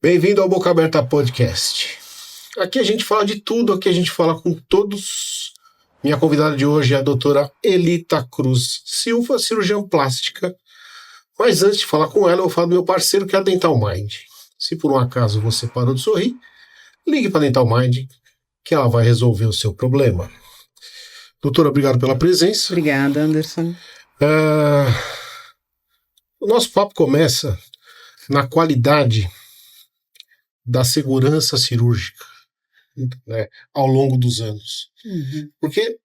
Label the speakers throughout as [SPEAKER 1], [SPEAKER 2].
[SPEAKER 1] Bem-vindo ao Boca Aberta Podcast. Aqui a gente fala de tudo, aqui a gente fala com todos. Minha convidada de hoje é a doutora Elita Cruz Silva, cirurgiã plástica. Mas antes de falar com ela, eu vou falar do meu parceiro, que é a Dental Mind. Se por um acaso você parou de sorrir, ligue para a Dental Mind, que ela vai resolver o seu problema. Doutora, obrigado pela presença.
[SPEAKER 2] Obrigada, Anderson.
[SPEAKER 1] O nosso papo começa na qualidade da segurança cirúrgica, né, ao longo dos anos. Porque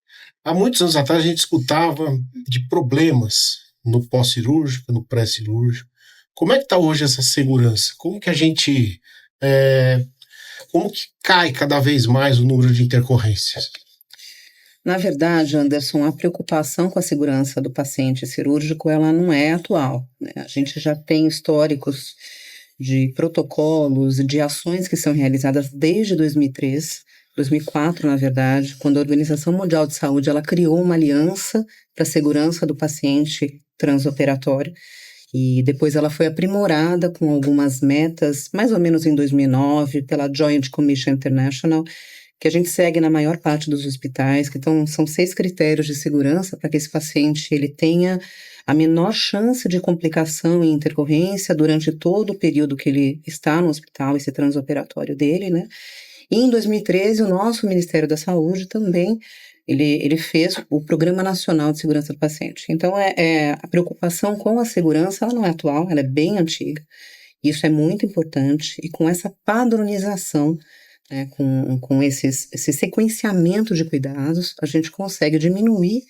[SPEAKER 1] há muitos anos atrás a gente escutava de problemas no pós-cirúrgico, no pré-cirúrgico. Como é que está hoje essa segurança? Como que a gente... como que cai cada vez mais o número de intercorrências?
[SPEAKER 2] Na verdade, Anderson, a preocupação com a segurança do paciente cirúrgico, ela não é atual, né? A gente já tem históricos de protocolos, de ações que são realizadas desde 2003, 2004, na verdade, quando a Organização Mundial de Saúde ela criou uma aliança para a segurança do paciente transoperatório. E depois ela foi aprimorada com algumas metas, mais ou menos em 2009, pela Joint Commission International, que a gente segue na maior parte dos hospitais, que são 6 critérios de segurança para que esse paciente ele tenha a menor chance de complicação e intercorrência durante todo o período que ele está no hospital, esse transoperatório dele, né? E em 2013, o nosso Ministério da Saúde também, ele fez o Programa Nacional de Segurança do Paciente. Então, a preocupação com a segurança, ela não é atual, ela é bem antiga. Isso é muito importante. E com essa padronização, né, com esse sequenciamento de cuidados, a gente consegue diminuir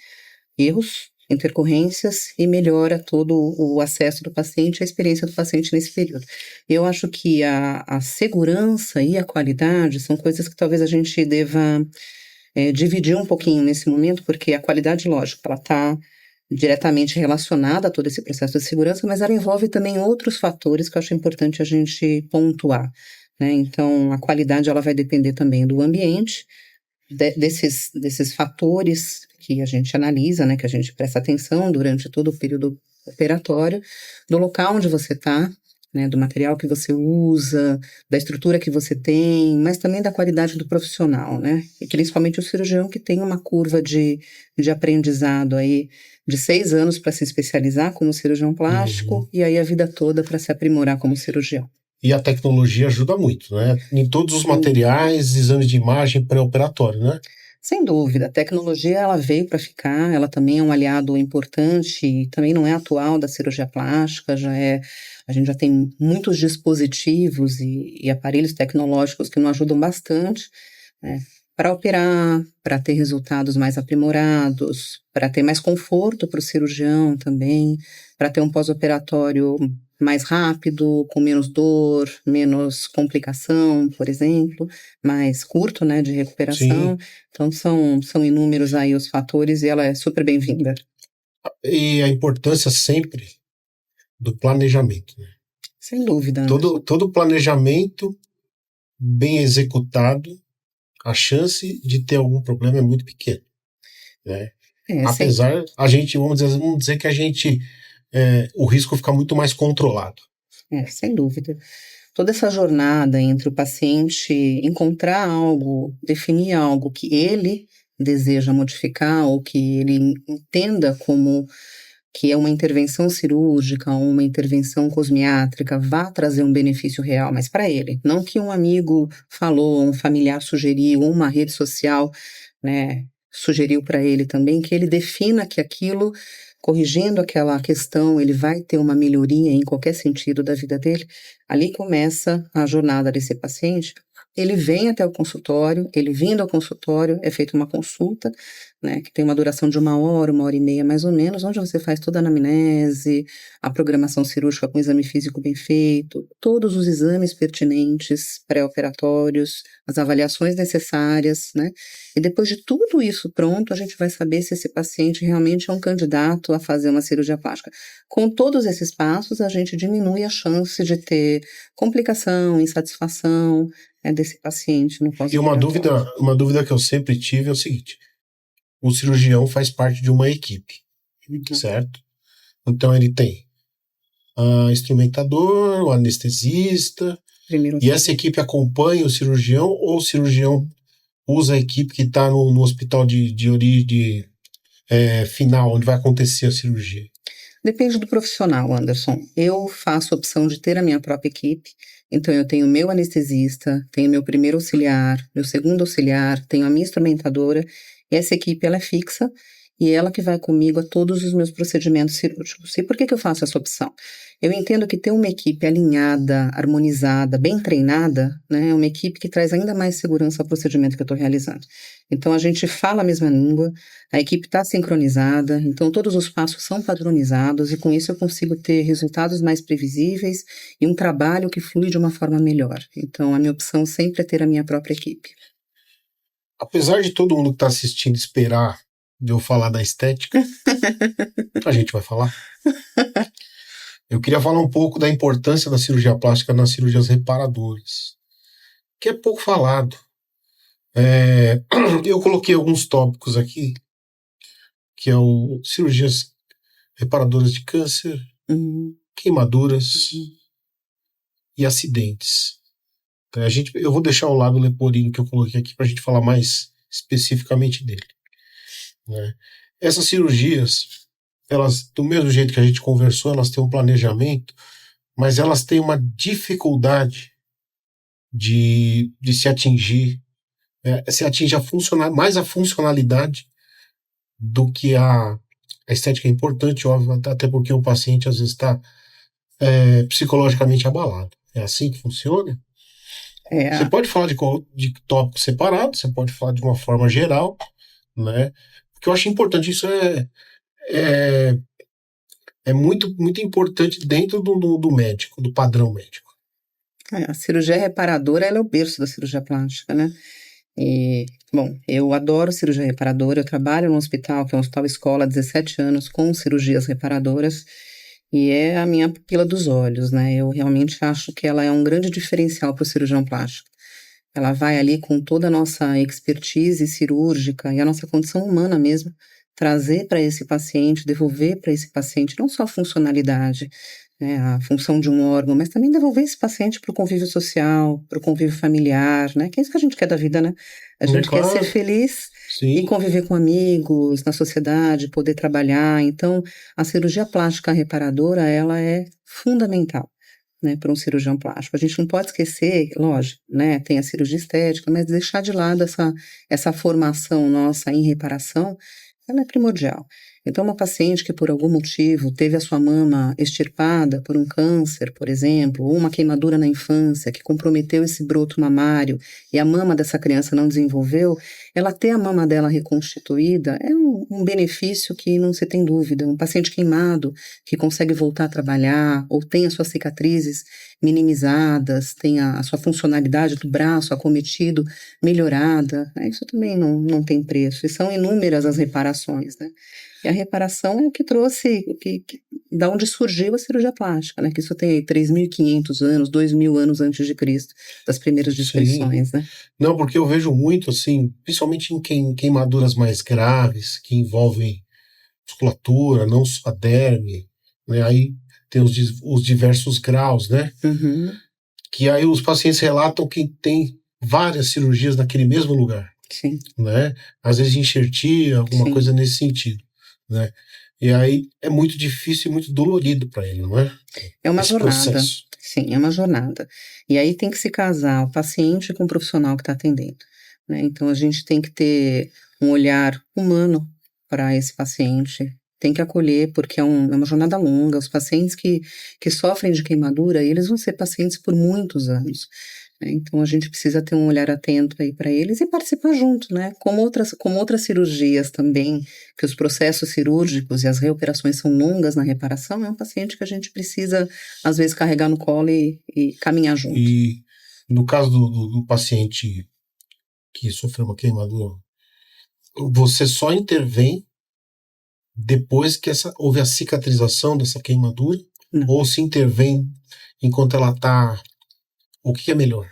[SPEAKER 2] erros, intercorrências e melhora todo o acesso do paciente, a experiência do paciente nesse período. Eu acho que a segurança e a qualidade são coisas que talvez a gente deva dividir um pouquinho nesse momento, porque a qualidade, lógico, ela está diretamente relacionada a todo esse processo de segurança, mas ela envolve também outros fatores que eu acho importante a gente pontuar, né? Então, a qualidade ela vai depender também do ambiente, desses fatores que a gente analisa, né, que a gente presta atenção durante todo o período operatório, do local onde você está, né, do material que você usa, da estrutura que você tem, mas também da qualidade do profissional, né, e principalmente o cirurgião que tem uma curva de aprendizado aí de 6 anos para se especializar como cirurgião plástico e aí a vida toda para se aprimorar como cirurgião.
[SPEAKER 1] E a tecnologia ajuda muito, né? Em todos os materiais, exames de imagem pré-operatório, né?
[SPEAKER 2] Sem dúvida, a tecnologia ela veio para ficar, ela também é um aliado importante e também não é atual da cirurgia plástica, a gente já tem muitos dispositivos e aparelhos tecnológicos que nos ajudam bastante, né, para operar, para ter resultados mais aprimorados, para ter mais conforto para o cirurgião também, para ter um pós-operatório mais rápido, com menos dor, menos complicação, por exemplo, mais curto, né, de recuperação. Sim. Então, são inúmeros aí os fatores e ela é super bem-vinda.
[SPEAKER 1] E a importância sempre do planejamento, né?
[SPEAKER 2] Sem dúvida.
[SPEAKER 1] Todo planejamento bem executado, a chance de ter algum problema é muito pequena, né? Apesar, a gente, vamos dizer que a gente... o risco fica muito mais controlado.
[SPEAKER 2] Sem dúvida. Toda essa jornada entre o paciente encontrar algo, definir algo que ele deseja modificar ou que ele entenda como que é uma intervenção cirúrgica ou uma intervenção cosmiátrica vá trazer um benefício real, mas para ele. Não que um amigo falou, um familiar sugeriu, ou uma rede social, né, sugeriu para ele também, que ele defina que aquilo, corrigindo aquela questão, ele vai ter uma melhoria em qualquer sentido da vida dele. Ali começa a jornada desse paciente. Ele vem até o consultório, ele vindo ao consultório, é feita uma consulta, né, que tem uma duração de 1 hora e meia mais ou menos, onde você faz toda a anamnese, a programação cirúrgica com exame físico bem feito, todos os exames pertinentes, pré-operatórios, as avaliações necessárias, né, e depois de tudo isso pronto, a gente vai saber se esse paciente realmente é um candidato a fazer uma cirurgia plástica. Com todos esses passos, a gente diminui a chance de ter complicação, insatisfação, desse paciente no pós-operatório.
[SPEAKER 1] E uma dúvida que eu sempre tive é o seguinte: o cirurgião faz parte de uma equipe, certo? Então ele tem o instrumentador, o anestesista, e essa equipe acompanha o cirurgião, ou o cirurgião usa a equipe que está no hospital de origem final, onde vai acontecer a cirurgia?
[SPEAKER 2] Depende do profissional, Anderson. Eu faço a opção de ter a minha própria equipe, então eu tenho meu anestesista, tenho meu primeiro auxiliar, meu segundo auxiliar, tenho a minha instrumentadora, e essa equipe ela é fixa, e ela que vai comigo a todos os meus procedimentos cirúrgicos. E por que eu faço essa opção? Eu entendo que ter uma equipe alinhada, harmonizada, bem treinada, né, é uma equipe que traz ainda mais segurança ao procedimento que eu estou realizando. Então a gente fala a mesma língua, a equipe está sincronizada, então todos os passos são padronizados e com isso eu consigo ter resultados mais previsíveis e um trabalho que flui de uma forma melhor. Então a minha opção sempre é ter a minha própria equipe.
[SPEAKER 1] Apesar de todo mundo que está assistindo esperar de eu falar da estética, a gente vai falar. Eu queria falar um pouco da importância da cirurgia plástica nas cirurgias reparadoras, que é pouco falado. Eu coloquei alguns tópicos aqui, que é o cirurgias reparadoras de câncer, queimaduras e acidentes. Então, eu vou deixar ao lado o leporino que eu coloquei aqui para a gente falar mais especificamente dele. Né? Essas cirurgias, elas, do mesmo jeito que a gente conversou, elas têm um planejamento, mas elas têm uma dificuldade de se atingir. Se atinge mais a funcionalidade do que a estética. É importante, óbvio, até porque o paciente às vezes está psicologicamente abalado. É assim que funciona? Você pode falar de tópicos separados, você pode falar de uma forma geral, né? Porque eu acho importante, isso é muito, muito importante dentro do médico, do padrão médico.
[SPEAKER 2] A cirurgia reparadora, ela é o berço da cirurgia plástica, né? E, bom, eu adoro cirurgia reparadora, eu trabalho num hospital, que é um hospital escola há 17 anos, com cirurgias reparadoras, e é a minha pupila dos olhos, né? Eu realmente acho que ela é um grande diferencial para o cirurgião plástico. Ela vai ali com toda a nossa expertise cirúrgica e a nossa condição humana mesmo, trazer para esse paciente, devolver para esse paciente não só a funcionalidade, né, a função de um órgão, mas também devolver esse paciente para o convívio social, para o convívio familiar, né? Que é isso que a gente quer da vida, né? A gente quer ser feliz. Sim. E conviver com amigos, na sociedade, poder trabalhar. Então, a cirurgia plástica reparadora, ela é fundamental, né, para um cirurgião plástico. A gente não pode esquecer, lógico, né, tem a cirurgia estética, mas deixar de lado essa formação nossa em reparação, ela é primordial. Então, uma paciente que por algum motivo teve a sua mama extirpada por um câncer, por exemplo, ou uma queimadura na infância que comprometeu esse broto mamário e a mama dessa criança não desenvolveu, ela ter a mama dela reconstituída é um benefício que não se tem dúvida. Um paciente queimado que consegue voltar a trabalhar ou tem as suas cicatrizes minimizadas, tem a sua funcionalidade do braço acometido melhorada, isso também não tem preço. E são inúmeras as reparações, né? E a reparação é o que trouxe, da onde surgiu a cirurgia plástica, né? Que isso tem 3.500 anos, 2.000 anos antes de Cristo, das primeiras descrições, né?
[SPEAKER 1] Não, porque eu vejo muito, assim, principalmente em queimaduras mais graves, que envolvem musculatura, não só a derme, né? Aí tem os diversos graus, né?
[SPEAKER 2] Uhum.
[SPEAKER 1] Que aí os pacientes relatam que tem várias cirurgias naquele mesmo lugar.
[SPEAKER 2] Sim.
[SPEAKER 1] Né? Às vezes enxertia, alguma
[SPEAKER 2] Sim.
[SPEAKER 1] coisa nesse sentido. Né? E aí é muito difícil e muito dolorido para ele, não é?
[SPEAKER 2] É uma
[SPEAKER 1] Esse
[SPEAKER 2] jornada.
[SPEAKER 1] processo.
[SPEAKER 2] Sim, é uma jornada. E aí tem que se casar o paciente com o profissional que está atendendo, né? Então a gente tem que ter um olhar humano para esse paciente, tem que acolher, porque é uma jornada longa. Os pacientes que sofrem de queimadura, eles vão ser pacientes por muitos anos. Então a gente precisa ter um olhar atento aí para eles e participar junto, né? Como outras cirurgias também, que os processos cirúrgicos e as reoperações são longas na reparação, é um paciente que a gente precisa, às vezes, carregar no colo e caminhar junto.
[SPEAKER 1] E no caso do paciente que sofreu uma queimadura, você só intervém depois que houve a cicatrização dessa queimadura? Não. Ou se intervém enquanto ela está... O que é melhor?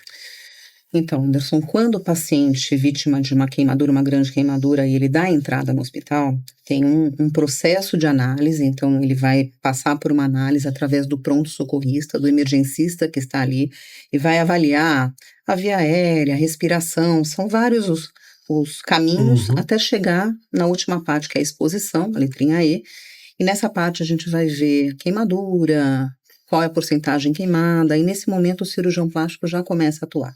[SPEAKER 2] Então, Anderson, quando o paciente vítima de uma queimadura, uma grande queimadura, e ele dá entrada no hospital, tem um processo de análise, então ele vai passar por uma análise através do pronto-socorrista, do emergencista que está ali, e vai avaliar a via aérea, a respiração, são vários os caminhos até chegar na última parte, que é a exposição, a letrinha E, e nessa parte a gente vai ver queimadura, qual é a porcentagem queimada, e nesse momento o cirurgião plástico já começa a atuar.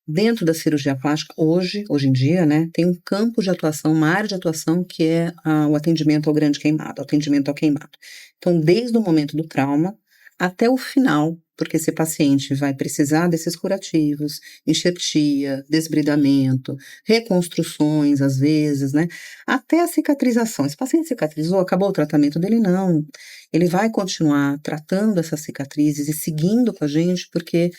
[SPEAKER 2] Dentro da cirurgia plástica, hoje em dia, né, tem um campo de atuação, uma área de atuação que é o atendimento ao grande queimado, atendimento ao queimado. Então, desde o momento do trauma até o final, porque esse paciente vai precisar desses curativos, enxertia, desbridamento, reconstruções, às vezes, né, até a cicatrização. Esse paciente cicatrizou, acabou o tratamento dele? Não. Ele vai continuar tratando essas cicatrizes e seguindo com a gente, porque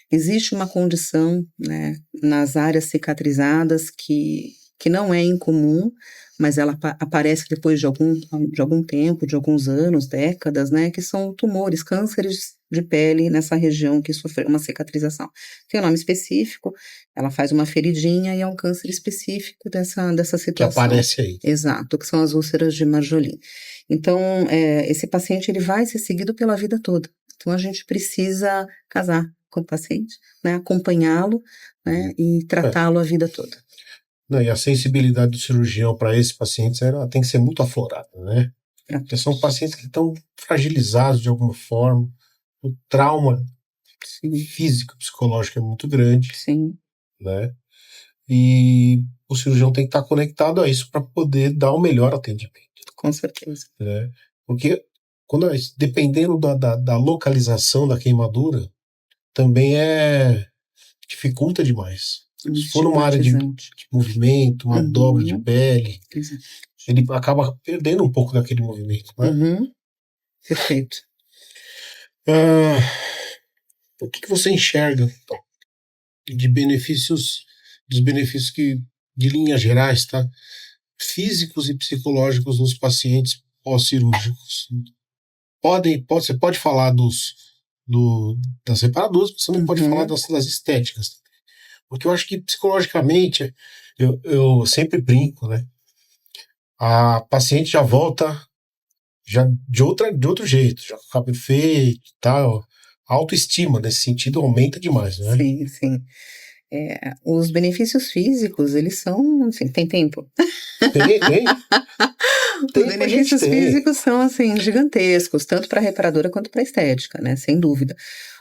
[SPEAKER 2] existe uma condição, né, nas áreas cicatrizadas que não é incomum, mas ela aparece depois de algum tempo, de alguns anos, décadas, né, que são tumores, cânceres de pele nessa região que sofreu uma cicatrização. Tem um nome específico, ela faz uma feridinha e é um câncer específico dessa situação.
[SPEAKER 1] Que aparece aí.
[SPEAKER 2] Exato, que são as úlceras de Marjolin. Então, esse paciente ele vai ser seguido pela vida toda. Então, a gente precisa casar com o paciente, né, acompanhá-lo, né, e tratá-lo a vida toda.
[SPEAKER 1] Não, e a sensibilidade do cirurgião para esses pacientes tem que ser muito aflorada, né? Porque são pacientes que estão fragilizados de alguma forma, o trauma físico e psicológico é muito grande,
[SPEAKER 2] Sim.
[SPEAKER 1] Né? E o cirurgião tem que estar conectado a isso para poder dar o melhor atendimento.
[SPEAKER 2] Com certeza.
[SPEAKER 1] Né? Porque dependendo da localização da queimadura, também dificulta demais. Se for numa área de movimento, uma dobra de pele, ele acaba perdendo um pouco daquele movimento. Né?
[SPEAKER 2] Perfeito.
[SPEAKER 1] O que você enxerga de benefícios, dos benefícios de linhas gerais, tá? Físicos e psicológicos nos pacientes pós-cirúrgicos? Você pode falar das reparadoras, mas você não pode falar das estéticas. Porque eu acho que psicologicamente, eu sempre brinco, né? A paciente já volta de outro jeito, já com o cabelo feito e tal. A autoestima nesse sentido aumenta demais, né?
[SPEAKER 2] Sim, sim. Os benefícios físicos, eles são, assim, tem tempo.
[SPEAKER 1] Tem.
[SPEAKER 2] Os benefícios físicos são, assim, gigantescos, tanto para a reparadora quanto para a estética, né? Sem dúvida.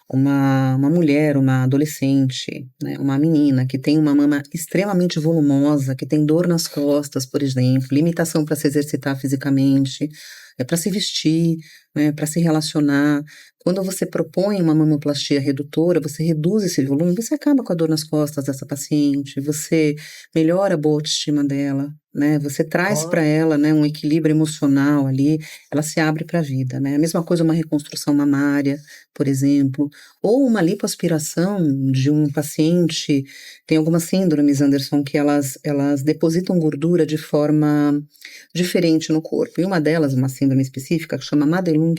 [SPEAKER 2] Uma mulher, uma adolescente, né, uma menina que tem uma mama extremamente volumosa, que tem dor nas costas, por exemplo, limitação para se exercitar fisicamente, para se vestir, né, para se relacionar. Quando você propõe uma mamoplastia redutora, você reduz esse volume, você acaba com a dor nas costas dessa paciente, você melhora a boa autoestima dela, né? Você traz para ela, né, um equilíbrio emocional ali, ela se abre para a vida, né? A mesma coisa uma reconstrução mamária, por exemplo, ou uma lipoaspiração de um paciente, tem algumas síndromes, Anderson, que elas depositam gordura de forma diferente no corpo, e uma delas, uma síndrome específica, que chama Madelung,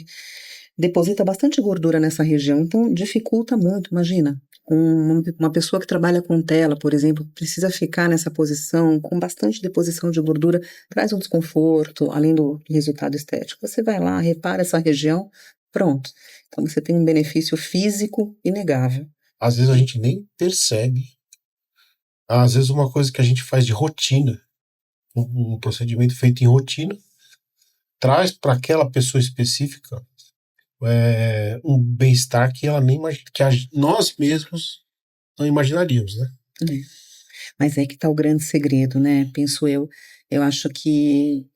[SPEAKER 2] deposita bastante gordura nessa região, então dificulta muito, imagina. Uma pessoa que trabalha com tela, por exemplo, precisa ficar nessa posição com bastante deposição de gordura, traz um desconforto, além do resultado estético. Você vai lá, repara essa região, pronto. Então você tem um benefício físico inegável.
[SPEAKER 1] Às vezes a gente nem percebe. Às vezes uma coisa que a gente faz de rotina, um procedimento feito em rotina, traz para aquela pessoa específica um bem-estar que ela nem nós mesmos não imaginaríamos, né?
[SPEAKER 2] Mas é que está o grande segredo, né? Penso eu. Eu acho que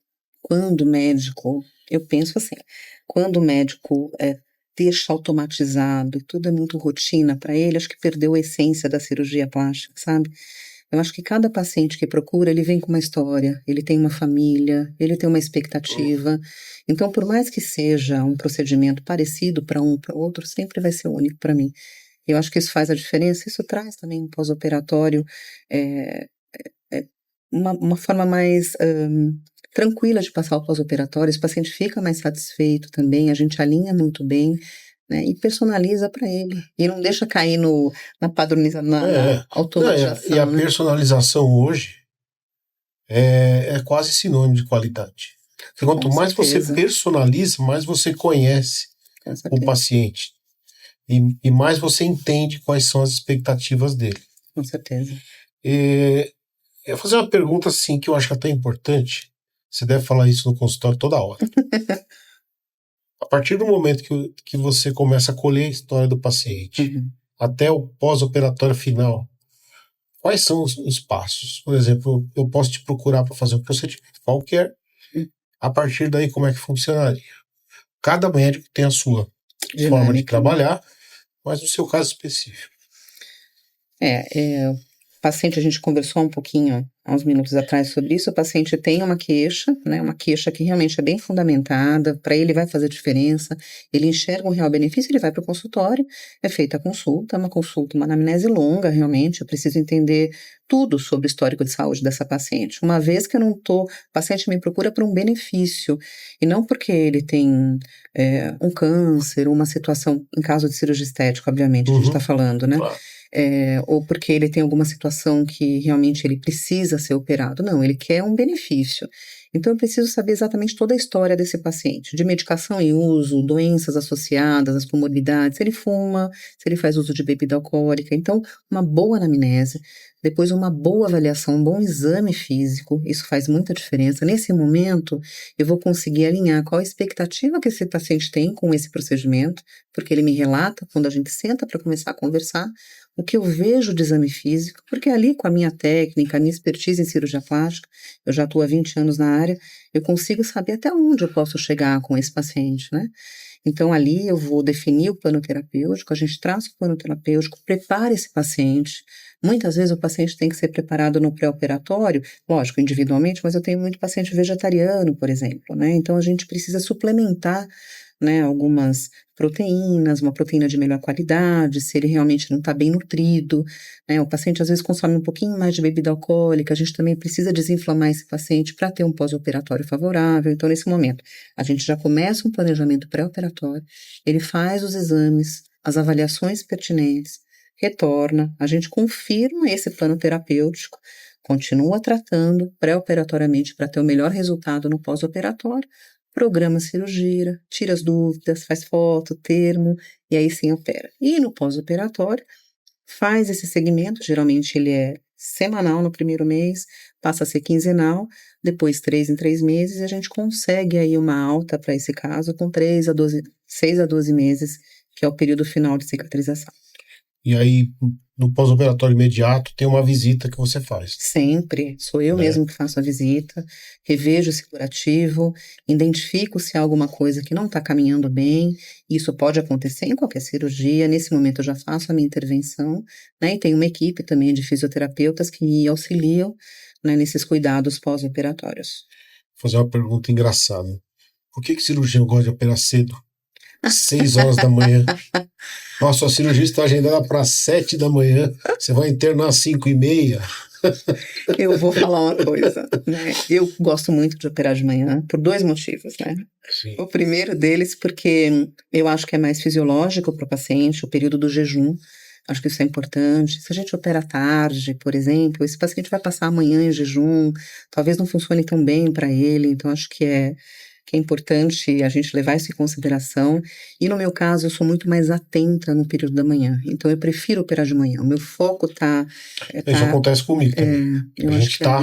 [SPEAKER 2] quando o médico, eu penso assim, quando o médico deixa automatizado e tudo é muito rotina para ele, acho que perdeu a essência da cirurgia plástica, sabe? Eu acho que cada paciente que procura, ele vem com uma história, ele tem uma família, ele tem uma expectativa. Então, por mais que seja um procedimento parecido para um para o outro, sempre vai ser único para mim. Eu acho que isso faz a diferença, isso traz também um pós-operatório, uma forma mais tranquila de passar o pós-operatório, esse paciente fica mais satisfeito também, a gente alinha muito bem, né? E personaliza para ele. E não deixa cair na padronização, na automatização.
[SPEAKER 1] E a
[SPEAKER 2] né?
[SPEAKER 1] personalização hoje é quase sinônimo de qualidade. Porque quanto
[SPEAKER 2] Com
[SPEAKER 1] mais você
[SPEAKER 2] certeza.
[SPEAKER 1] personaliza, mais você conhece
[SPEAKER 2] Com
[SPEAKER 1] o
[SPEAKER 2] certeza.
[SPEAKER 1] paciente. E mais você entende quais são as expectativas dele.
[SPEAKER 2] Com certeza.
[SPEAKER 1] Eu vou fazer uma pergunta assim que eu acho até importante. Você deve falar isso no consultório toda hora. A partir do momento que você começa a colher a história do paciente, até o pós-operatório final, quais são os passos? Por exemplo, eu posso te procurar para fazer um procedimento qualquer. A partir daí, como é que funcionaria? Cada médico tem a sua forma de trabalhar, mas no seu caso específico.
[SPEAKER 2] O paciente, a gente conversou um pouquinho há uns minutos atrás sobre isso. O paciente tem uma queixa, né, uma queixa que realmente é bem fundamentada, para ele vai fazer diferença, ele enxerga um real benefício, ele vai para o consultório, é feita a consulta, uma anamnese longa realmente, eu preciso entender tudo sobre o histórico de saúde dessa paciente. Uma vez que o paciente me procura por um benefício, e não porque ele tem um câncer, uma situação, em caso de cirurgia estética, obviamente, a gente está falando, né?
[SPEAKER 1] Claro.
[SPEAKER 2] Ou porque ele tem alguma situação que realmente ele precisa ser operado. Não, ele quer um benefício. Então, eu preciso saber exatamente toda a história desse paciente, de medicação em uso, doenças associadas, as comorbidades, se ele fuma, se ele faz uso de bebida alcoólica. Então, uma boa anamnese, depois uma boa avaliação, um bom exame físico, isso faz muita diferença. Nesse momento, eu vou conseguir alinhar qual a expectativa que esse paciente tem com esse procedimento, porque ele me relata, quando a gente senta para começar a conversar, o que eu vejo de exame físico, porque ali com a minha técnica, a minha expertise em cirurgia plástica, eu já estou há 20 anos na área, eu consigo saber até onde eu posso chegar com esse paciente, né? Então ali eu vou definir o plano terapêutico, a gente traça o plano terapêutico, prepara esse paciente. Muitas vezes o paciente tem que ser preparado no pré-operatório, lógico, individualmente, mas eu tenho muito paciente vegetariano, por exemplo, né? Então a gente precisa suplementar, né, algumas proteínas, uma proteína de melhor qualidade, se ele realmente não está bem nutrido, né, o paciente às vezes consome um pouquinho mais de bebida alcoólica, a gente também precisa desinflamar esse paciente para ter um pós-operatório favorável. Então, nesse momento, a gente já começa um planejamento pré-operatório, ele faz os exames, as avaliações pertinentes, retorna, a gente confirma esse plano terapêutico, continua tratando pré-operatoriamente para ter o melhor resultado no pós-operatório, programa a cirurgia, tira as dúvidas, faz foto, termo, e aí sim opera. E no pós-operatório, faz esse segmento, geralmente ele é semanal no primeiro mês, passa a ser quinzenal, depois 3 em 3 meses, e a gente consegue aí uma alta para esse caso com 6 a 12 meses, que é o período final de cicatrização.
[SPEAKER 1] E aí, no pós-operatório imediato, tem uma visita que você faz.
[SPEAKER 2] Sempre. Sou eu mesmo que faço a visita, revejo esse curativo, identifico se há alguma coisa que não está caminhando bem. Isso pode acontecer em qualquer cirurgia. Nesse momento eu já faço a minha intervenção, né? E tem uma equipe também de fisioterapeutas que me auxiliam, né, nesses cuidados pós-operatórios.
[SPEAKER 1] Vou fazer uma pergunta engraçada. Por que cirurgião gosta de operar cedo? 6 horas da manhã. Nossa, a cirurgia está agendada para 7 da manhã. Você vai internar às 5h30.
[SPEAKER 2] Eu vou falar uma coisa, né? Eu gosto muito de operar de manhã por 2 motivos, né?
[SPEAKER 1] Sim.
[SPEAKER 2] O primeiro deles porque eu acho que é mais fisiológico para o paciente, o período do jejum. Acho que isso é importante. Se a gente opera à tarde, por exemplo, esse paciente vai passar a manhã em jejum, talvez não funcione tão bem para ele, então acho que é importante a gente levar isso em consideração. E no meu caso, eu sou muito mais atenta no período da manhã. Então, eu prefiro operar de manhã. O meu foco tá...
[SPEAKER 1] Isso acontece comigo também. A gente está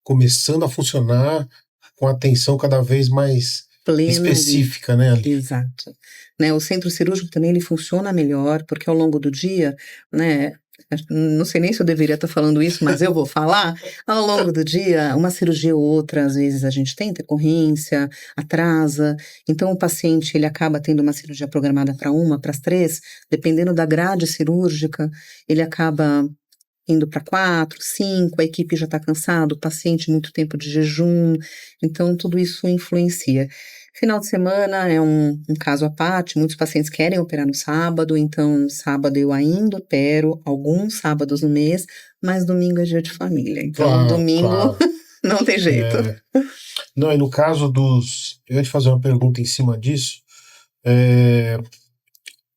[SPEAKER 1] começando a funcionar com atenção cada vez mais plena, específica, né? Ali.
[SPEAKER 2] Exato. Né, o centro cirúrgico também ele funciona melhor, porque ao longo do dia, né... Não sei nem se eu deveria estar falando isso, mas eu vou falar. Ao longo do dia, uma cirurgia ou outra, às vezes a gente tem intercorrência, atrasa. Então, o paciente ele acaba tendo uma cirurgia programada para 1, para as 3, dependendo da grade cirúrgica, ele acaba indo para 4, 5, a equipe já está cansada, o paciente muito tempo de jejum. Então, tudo isso influencia. Final de semana é um caso à parte, muitos pacientes querem operar no sábado, então sábado eu ainda opero alguns sábados no mês, mas domingo é dia de família, então domingo não tem jeito.
[SPEAKER 1] Não, e no caso eu ia te fazer uma pergunta em cima disso,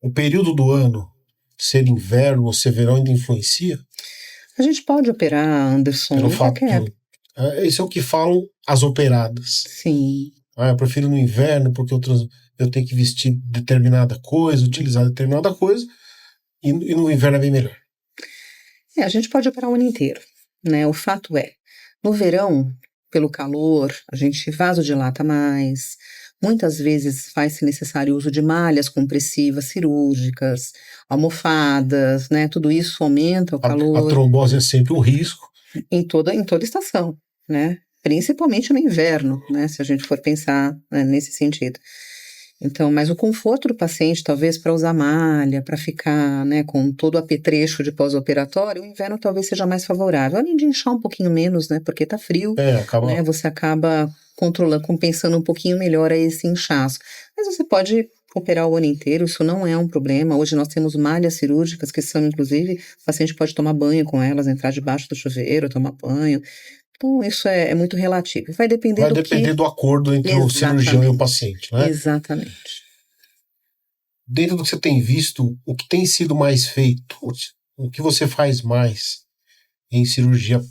[SPEAKER 1] o período do ano ser inverno ou ser verão ainda influencia?
[SPEAKER 2] A gente pode operar, Anderson,
[SPEAKER 1] Pelo
[SPEAKER 2] em
[SPEAKER 1] fato
[SPEAKER 2] qualquer.
[SPEAKER 1] Isso é o que falam as operadas.
[SPEAKER 2] Sim.
[SPEAKER 1] Eu prefiro no inverno porque eu tenho que vestir determinada coisa, utilizar determinada coisa, e no inverno é bem melhor.
[SPEAKER 2] A gente pode operar o ano inteiro, né? O fato é, no verão, pelo calor, a gente vasodilata mais, muitas vezes faz-se necessário o uso de malhas compressivas cirúrgicas, almofadas, né? Tudo isso aumenta o calor.
[SPEAKER 1] A trombose é sempre um risco.
[SPEAKER 2] Em toda estação, né? Principalmente no inverno, né? Se a gente for pensar, né, nesse sentido. Então, mas o conforto do paciente, talvez para usar malha, para ficar, né, com todo o apetrecho de pós-operatório, o inverno talvez seja mais favorável. Além de inchar um pouquinho menos, né, porque tá frio, né, você acaba controlando, compensando um pouquinho melhor esse inchaço. Mas você pode operar o ano inteiro, isso não é um problema. Hoje nós temos malhas cirúrgicas que são, inclusive, o paciente pode tomar banho com elas, entrar debaixo do chuveiro, tomar banho. Então, isso é muito relativo. Vai depender
[SPEAKER 1] do acordo entre o cirurgião e o paciente, né?
[SPEAKER 2] Exatamente.
[SPEAKER 1] Dentro do que você tem visto, o que tem sido mais feito? O que você faz mais em cirurgia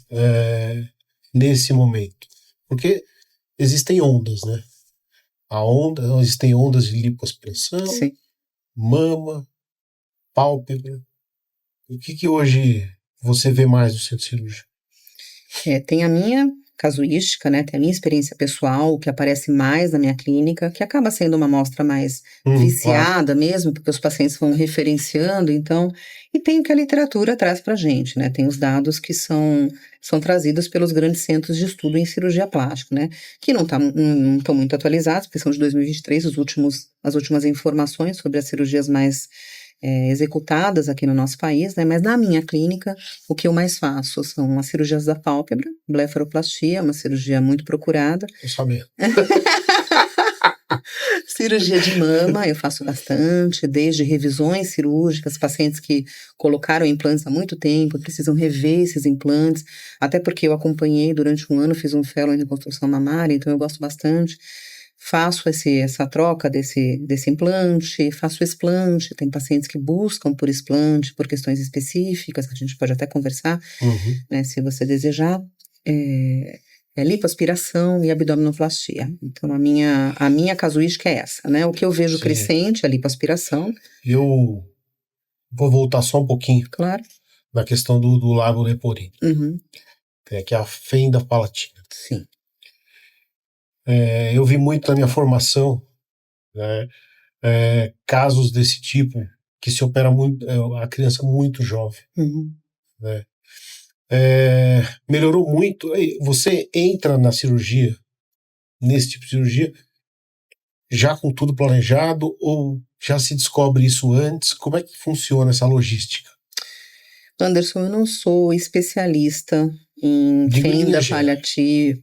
[SPEAKER 1] nesse momento? Porque existem ondas, né? Existem ondas de lipoaspiração,
[SPEAKER 2] sim,
[SPEAKER 1] mama, pálpebra. O que hoje você vê mais no centro cirúrgico?
[SPEAKER 2] Tem a minha casuística, né? Tem a minha experiência pessoal, o que aparece mais na minha clínica, que acaba sendo uma amostra mais viciada mesmo, porque os pacientes vão referenciando, então, e tem o que a literatura traz pra gente, né? Tem os dados que são trazidos pelos grandes centros de estudo em cirurgia plástica, né? Que não estão muito atualizados, porque são de 2023, as últimas informações sobre as cirurgias mais executadas aqui no nosso país, né? Mas na minha clínica, o que eu mais faço são as cirurgias da pálpebra, blefaroplastia, uma cirurgia muito procurada.
[SPEAKER 1] Eu sabia.
[SPEAKER 2] Cirurgia de mama, eu faço bastante, desde revisões cirúrgicas, pacientes que colocaram implantes há muito tempo, precisam rever esses implantes, até porque eu acompanhei durante um ano, fiz um fellow em reconstrução mamária, então eu gosto bastante. Faço essa troca desse implante, faço explante, tem pacientes que buscam por explante, por questões específicas, que a gente pode até conversar, né, se você desejar. Lipoaspiração e abdominoplastia. Então, a minha casuística é essa, né? O que eu vejo crescente é a lipoaspiração.
[SPEAKER 1] Eu vou voltar só um pouquinho.
[SPEAKER 2] Claro.
[SPEAKER 1] Na questão do lábio leporino. Tem aqui a fenda palatina.
[SPEAKER 2] Sim.
[SPEAKER 1] Eu vi muito na minha formação, né, casos desse tipo, que se opera muito, a criança muito jovem. Né? Melhorou muito. Você entra na cirurgia, nesse tipo de cirurgia, já com tudo planejado, ou já se descobre isso antes? Como é que funciona essa logística?
[SPEAKER 2] Anderson, eu não sou especialista em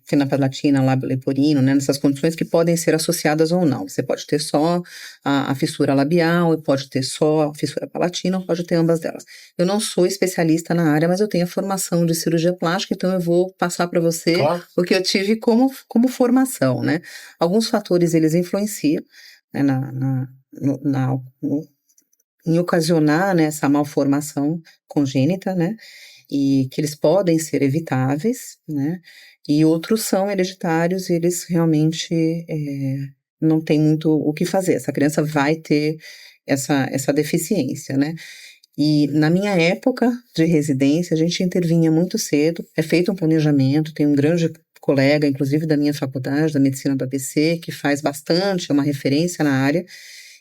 [SPEAKER 2] fenda palatina, lábio leporino, né, nessas condições que podem ser associadas ou não. Você pode ter só a fissura labial, pode ter só a fissura palatina, ou pode ter ambas delas. Eu não sou especialista na área, mas eu tenho a formação de cirurgia plástica, então eu vou passar para você o que eu tive como formação, né. Alguns fatores, eles influenciam, né, em ocasionar, né, essa malformação congênita, né, e que eles podem ser evitáveis, né, e outros são hereditários e eles realmente não tem muito o que fazer. Essa criança vai ter essa deficiência, né. E na minha época de residência, a gente intervinha muito cedo, é feito um planejamento, tem um grande colega, inclusive da minha faculdade, da medicina do ABC, que faz bastante, é uma referência na área,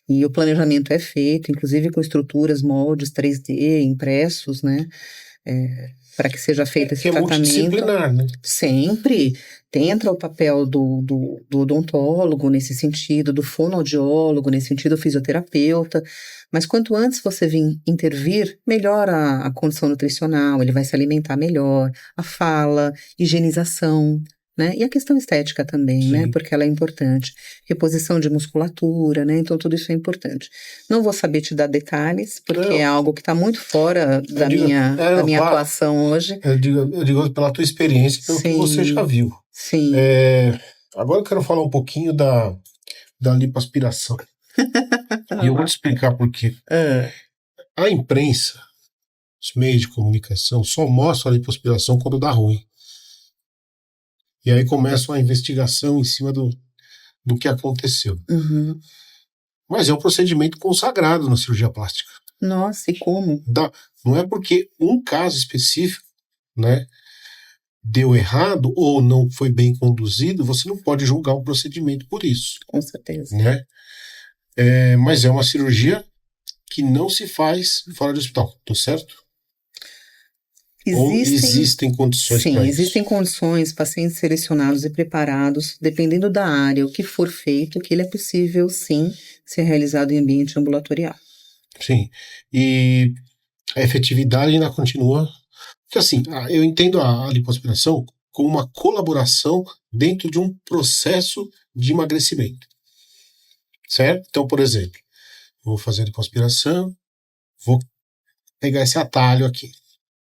[SPEAKER 2] e o planejamento é feito, inclusive com estruturas, moldes 3D impressos, né, para que seja feito esse tratamento.
[SPEAKER 1] É multidisciplinar, né?
[SPEAKER 2] Sempre entra o papel do odontólogo nesse sentido, do fonoaudiólogo nesse sentido, do fisioterapeuta, mas quanto antes você vir intervir, melhor a condição nutricional, ele vai se alimentar melhor, a fala, higienização, né? E a questão estética também, né? Porque ela é importante. Reposição de musculatura, né? Então tudo isso é importante. Não vou saber te dar detalhes, porque é algo que está muito fora da minha atuação hoje.
[SPEAKER 1] Eu digo pela tua experiência, pelo que você já viu.
[SPEAKER 2] Sim.
[SPEAKER 1] Agora eu quero falar um pouquinho da lipoaspiração. E eu vou te explicar por quê. A imprensa, os meios de comunicação, só mostram a lipoaspiração quando dá ruim. E aí começa uma investigação em cima do que aconteceu.
[SPEAKER 2] Uhum.
[SPEAKER 1] Mas é um procedimento consagrado na cirurgia plástica.
[SPEAKER 2] Nossa, e como?
[SPEAKER 1] Não é porque um caso específico, né, deu errado ou não foi bem conduzido, você não pode julgar o procedimento por isso.
[SPEAKER 2] Com certeza.
[SPEAKER 1] Né? Mas é uma cirurgia que não se faz fora do hospital, tô certo? Ou existem condições para isso?
[SPEAKER 2] Sim, existem condições, pacientes selecionados e preparados, dependendo da área, o que for feito, que ele é possível, sim, ser realizado em ambiente ambulatorial.
[SPEAKER 1] Sim, e a efetividade ainda continua. Porque assim, eu entendo a lipoaspiração como uma colaboração dentro de um processo de emagrecimento. Certo? Então, por exemplo, vou fazer a lipoaspiração, vou pegar esse atalho aqui.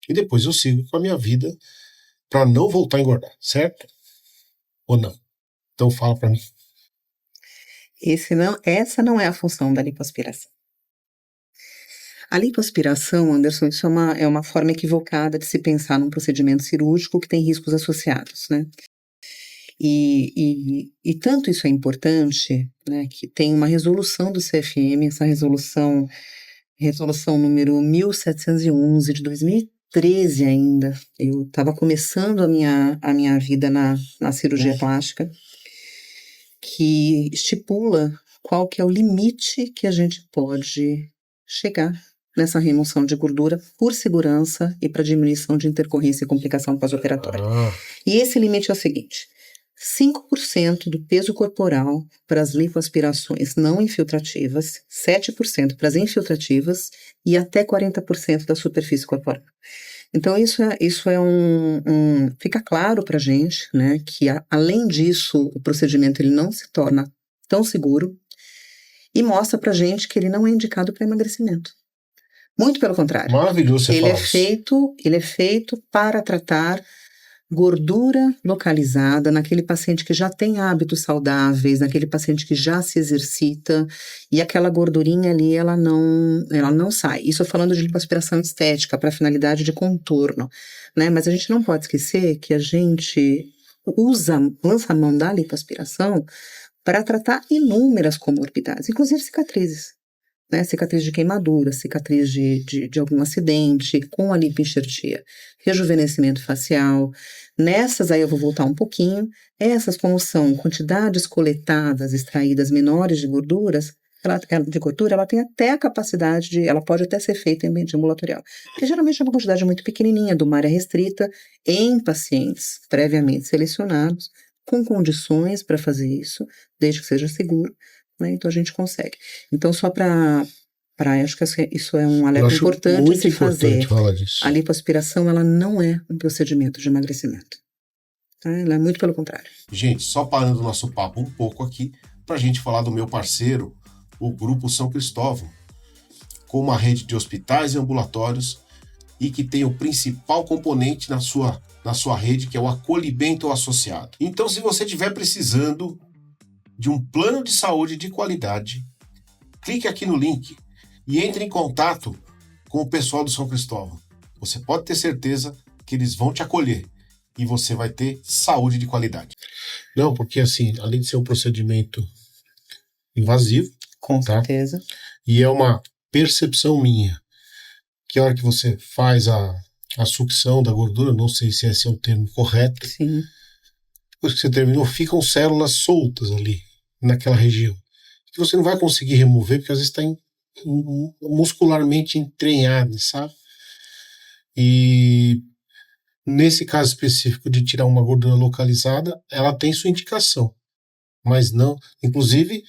[SPEAKER 1] E depois eu sigo com a minha vida para não voltar a engordar, certo? Ou não? Então fala para mim.
[SPEAKER 2] Essa não é a função da lipoaspiração. A lipoaspiração, Anderson, isso é uma forma equivocada de se pensar num procedimento cirúrgico que tem riscos associados, né? E tanto isso é importante, né, que tem uma resolução do CFM, essa resolução número 1711 de 2013 ainda. Eu estava começando a minha vida na cirurgia plástica, que estipula qual que é o limite que a gente pode chegar nessa remoção de gordura por segurança e para diminuição de intercorrência e complicação pós-operatória. E esse limite é o seguinte: 5% do peso corporal para as lipoaspirações não infiltrativas, 7% para as infiltrativas e até 40% da superfície corporal. Então, isso é fica claro para a gente, né, que além disso, o procedimento ele não se torna tão seguro e mostra para a gente que ele não é indicado para emagrecimento. Muito pelo contrário.
[SPEAKER 1] Maravilhoso você falar isso.
[SPEAKER 2] Ele é feito para tratar gordura localizada naquele paciente que já tem hábitos saudáveis, naquele paciente que já se exercita, e aquela gordurinha ali, ela não sai. Isso falando de lipoaspiração estética, para finalidade de contorno, né? Mas a gente não pode esquecer que a gente lança a mão da lipoaspiração para tratar inúmeras comorbidades, inclusive cicatrizes. Né, cicatriz de queimadura, cicatriz de algum acidente, com a lipoenxertia, rejuvenescimento facial. Nessas aí eu vou voltar um pouquinho. Essas, como são quantidades coletadas, extraídas menores de gorduras, ela tem até a capacidade ela pode até ser feita em ambiente ambulatorial. Porque geralmente é uma quantidade muito pequenininha, de uma área restrita, em pacientes previamente selecionados, com condições para fazer isso, desde que seja seguro. Né? Então a gente consegue. Então, só para acho que isso é um alerta importante se fazer.
[SPEAKER 1] Falar disso.
[SPEAKER 2] A lipoaspiração, ela não é um procedimento de emagrecimento. Tá? Ela é muito pelo contrário.
[SPEAKER 1] Gente, só parando o nosso papo um pouco aqui, para a gente falar do meu parceiro, o Grupo São Cristóvão, com uma rede de hospitais e ambulatórios e que tem o principal componente na sua rede, que é o acolhimento associado. Então, se você estiver precisando de um plano de saúde de qualidade, clique aqui no link e entre em contato com o pessoal do São Cristóvão. Você pode ter certeza que eles vão te acolher e você vai ter saúde de qualidade. Não, porque assim, além de ser um procedimento invasivo,
[SPEAKER 2] com certeza,
[SPEAKER 1] e é uma percepção minha, que a hora que você faz a sucção da gordura, não sei se esse é o termo correto,
[SPEAKER 2] sim,
[SPEAKER 1] depois que você terminou, ficam células soltas ali, naquela região, que você não vai conseguir remover, porque às vezes está muscularmente entranhado, sabe? E nesse caso específico de tirar uma gordura localizada, ela tem sua indicação, mas não, inclusive,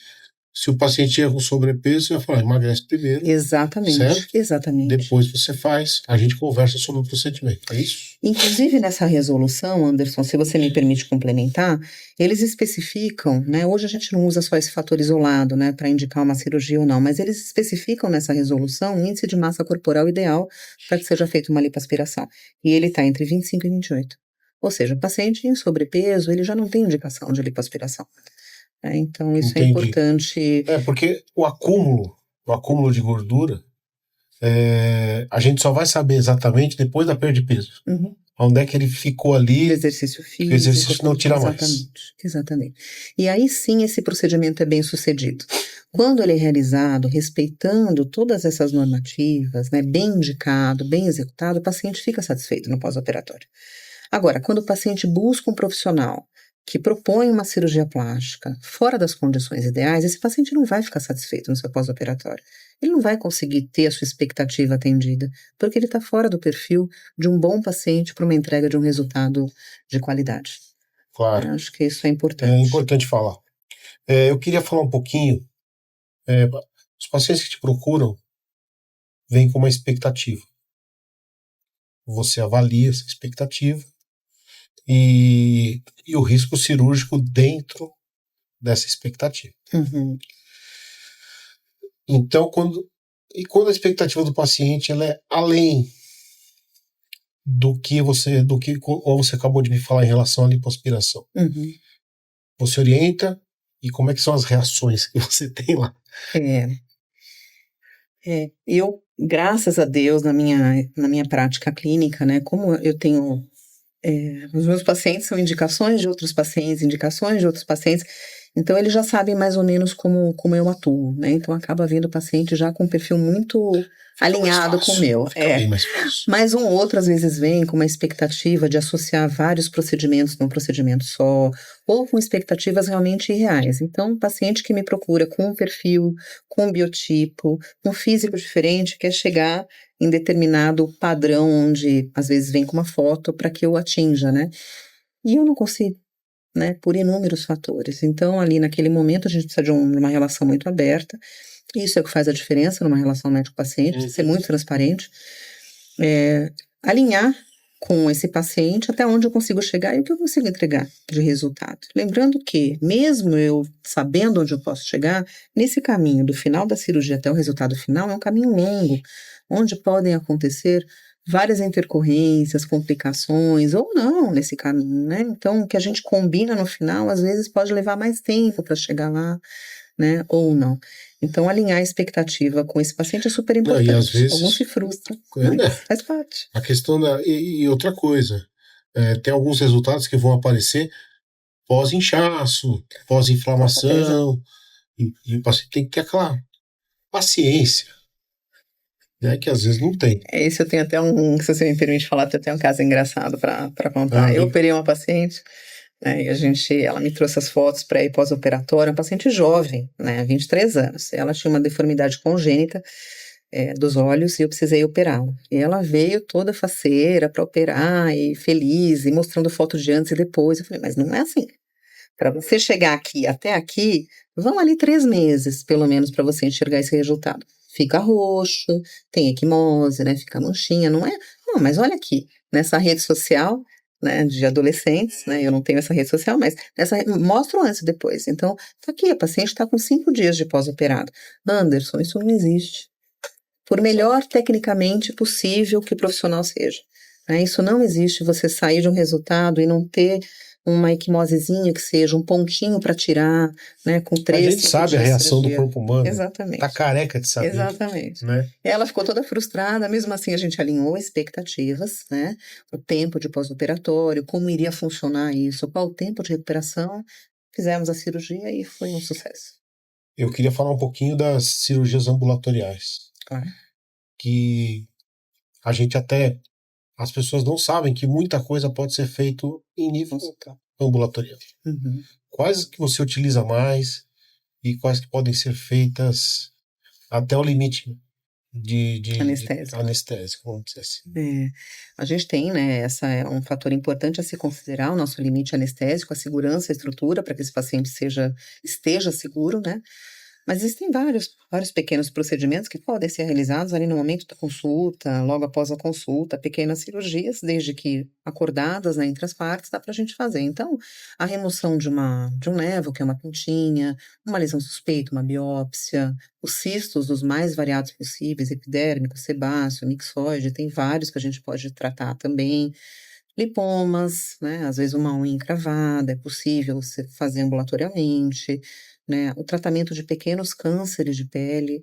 [SPEAKER 1] se o paciente tiver com sobrepeso, você vai falar, emagrece primeiro.
[SPEAKER 2] Exatamente,
[SPEAKER 1] certo?
[SPEAKER 2] Exatamente.
[SPEAKER 1] Depois você faz, a gente conversa sobre o procedimento, é isso?
[SPEAKER 2] Inclusive nessa resolução, Anderson, se você me permite complementar, eles especificam, né, hoje a gente não usa só esse fator isolado, né, para indicar uma cirurgia ou não, mas eles especificam nessa resolução o índice de massa corporal ideal para que seja feita uma lipoaspiração, e ele está entre 25 e 28. Ou seja, o paciente em sobrepeso, ele já não tem indicação de lipoaspiração. Então, isso
[SPEAKER 1] Entendi.
[SPEAKER 2] é importante.
[SPEAKER 1] Porque o acúmulo o acúmulo de gordura, a gente só vai saber exatamente depois da perda de peso.
[SPEAKER 2] Uhum.
[SPEAKER 1] Onde é que ele ficou ali,
[SPEAKER 2] O exercício
[SPEAKER 1] que o exercício
[SPEAKER 2] físico,
[SPEAKER 1] não tira mais.
[SPEAKER 2] exatamente. E aí sim esse procedimento é bem sucedido. Quando ele é realizado respeitando todas essas normativas, né, bem indicado, bem executado, o paciente fica satisfeito no pós-operatório. Agora, quando o paciente busca um profissional que propõe uma cirurgia plástica fora das condições ideais, esse paciente não vai ficar satisfeito no seu pós-operatório. Ele não vai conseguir ter a sua expectativa atendida, porque ele está fora do perfil de um bom paciente para uma entrega de um resultado de qualidade.
[SPEAKER 1] Claro.
[SPEAKER 2] Eu acho que isso é
[SPEAKER 1] É
[SPEAKER 2] importante.
[SPEAKER 1] importante falar. Eu queria falar um pouquinho. Os pacientes que te procuram vêm com uma expectativa. Você avalia essa expectativa e o risco cirúrgico dentro dessa expectativa.
[SPEAKER 2] Uhum.
[SPEAKER 1] Então, quando a expectativa do paciente ela é além do que você acabou de me falar em relação à lipoaspiração.
[SPEAKER 2] Uhum.
[SPEAKER 1] Você orienta e como é que são as reações que você tem lá?
[SPEAKER 2] Eu, graças a Deus, na minha prática clínica, né, como eu tenho os meus pacientes são indicações de outros pacientes, então eles já sabem mais ou menos como eu atuo, né? Então acaba vindo o paciente já com um perfil muito alinhado com o meu.
[SPEAKER 1] Bem mais fácil.
[SPEAKER 2] Mas um outro às vezes vem com uma expectativa de associar vários procedimentos num procedimento só, ou com expectativas realmente irreais. Então, um paciente que me procura com um perfil, com um biotipo, com um físico diferente, quer chegar em determinado padrão, onde às vezes vem com uma foto para que eu atinja, né? E eu não consigo, né? Por inúmeros fatores. Então, ali naquele momento, a gente precisa de uma relação muito aberta. Isso é o que faz a diferença numa relação médico-paciente, ser muito transparente. Alinhar com esse paciente até onde eu consigo chegar e o que eu consigo entregar de resultado. Lembrando que, mesmo eu sabendo onde eu posso chegar, nesse caminho do final da cirurgia até o resultado final é um caminho longo, onde podem acontecer várias intercorrências, complicações, ou não nesse caminho, né? Então, o que a gente combina no final, às vezes pode levar mais tempo para chegar lá, né? Ou não. Então, alinhar a expectativa com esse paciente é super importante.
[SPEAKER 1] E às vezes,
[SPEAKER 2] alguns se frustram, mas faz parte.
[SPEAKER 1] A questão e outra coisa, tem alguns resultados que vão aparecer pós-inchaço, pós-inflamação, e o paciente tem que ter aquela paciência, né, que às vezes não tem.
[SPEAKER 2] Esse eu tenho até se você me permite falar, eu tenho um caso engraçado para contar. Eu operei uma paciente, né, e ela me trouxe as fotos pré e pós-operatório, uma paciente jovem, né, 23 anos. Ela tinha uma deformidade congênita dos olhos e eu precisei operá-la. E ela veio toda faceira para operar e feliz, e mostrando fotos de antes e depois. Eu falei, mas não é assim. Para você chegar aqui até aqui, vão ali 3 meses, pelo menos, para você enxergar esse resultado. Fica roxo, tem equimose, né? Fica manchinha, não é? Não, mas olha aqui, nessa rede social, né, de adolescentes, né? Eu não tenho essa rede social, mas mostra o antes e depois. Então, tá aqui, a paciente está com 5 dias de pós-operado. Anderson, isso não existe. Por melhor tecnicamente possível que o profissional seja. Né? Isso não existe, você sair de um resultado e não ter uma equimosezinha que seja um pontinho para tirar, né, com 3.
[SPEAKER 1] A gente sabe a reação do corpo humano.
[SPEAKER 2] Exatamente.
[SPEAKER 1] Tá careca de saber.
[SPEAKER 2] Exatamente.
[SPEAKER 1] Né?
[SPEAKER 2] Ela ficou toda frustrada, mesmo assim a gente alinhou expectativas, né? O tempo de pós-operatório, como iria funcionar isso, qual o tempo de recuperação. Fizemos a cirurgia e foi um sucesso.
[SPEAKER 1] Eu queria falar um pouquinho das cirurgias ambulatoriais.
[SPEAKER 2] Claro.
[SPEAKER 1] Que as pessoas não sabem que muita coisa pode ser feito em nível ambulatorial.
[SPEAKER 2] Uhum.
[SPEAKER 1] Quais que você utiliza mais e quais que podem ser feitas até o limite de anestésico, vamos dizer assim.
[SPEAKER 2] A gente tem, né, essa é um fator importante a se considerar, o nosso limite anestésico, a segurança, a estrutura, para que esse paciente esteja seguro, né? Mas existem vários pequenos procedimentos que podem ser realizados ali no momento da consulta, logo após a consulta, pequenas cirurgias, desde que acordadas, né, entre as partes, dá para a gente fazer. Então, a remoção de um névoa, que é uma pintinha, uma lesão suspeita, uma biópsia, os cistos dos mais variados possíveis, epidérmico, sebáceo, mixoide, tem vários que a gente pode tratar também. Lipomas, né, às vezes uma unha encravada, é possível você fazer ambulatorialmente, né, o tratamento de pequenos cânceres de pele,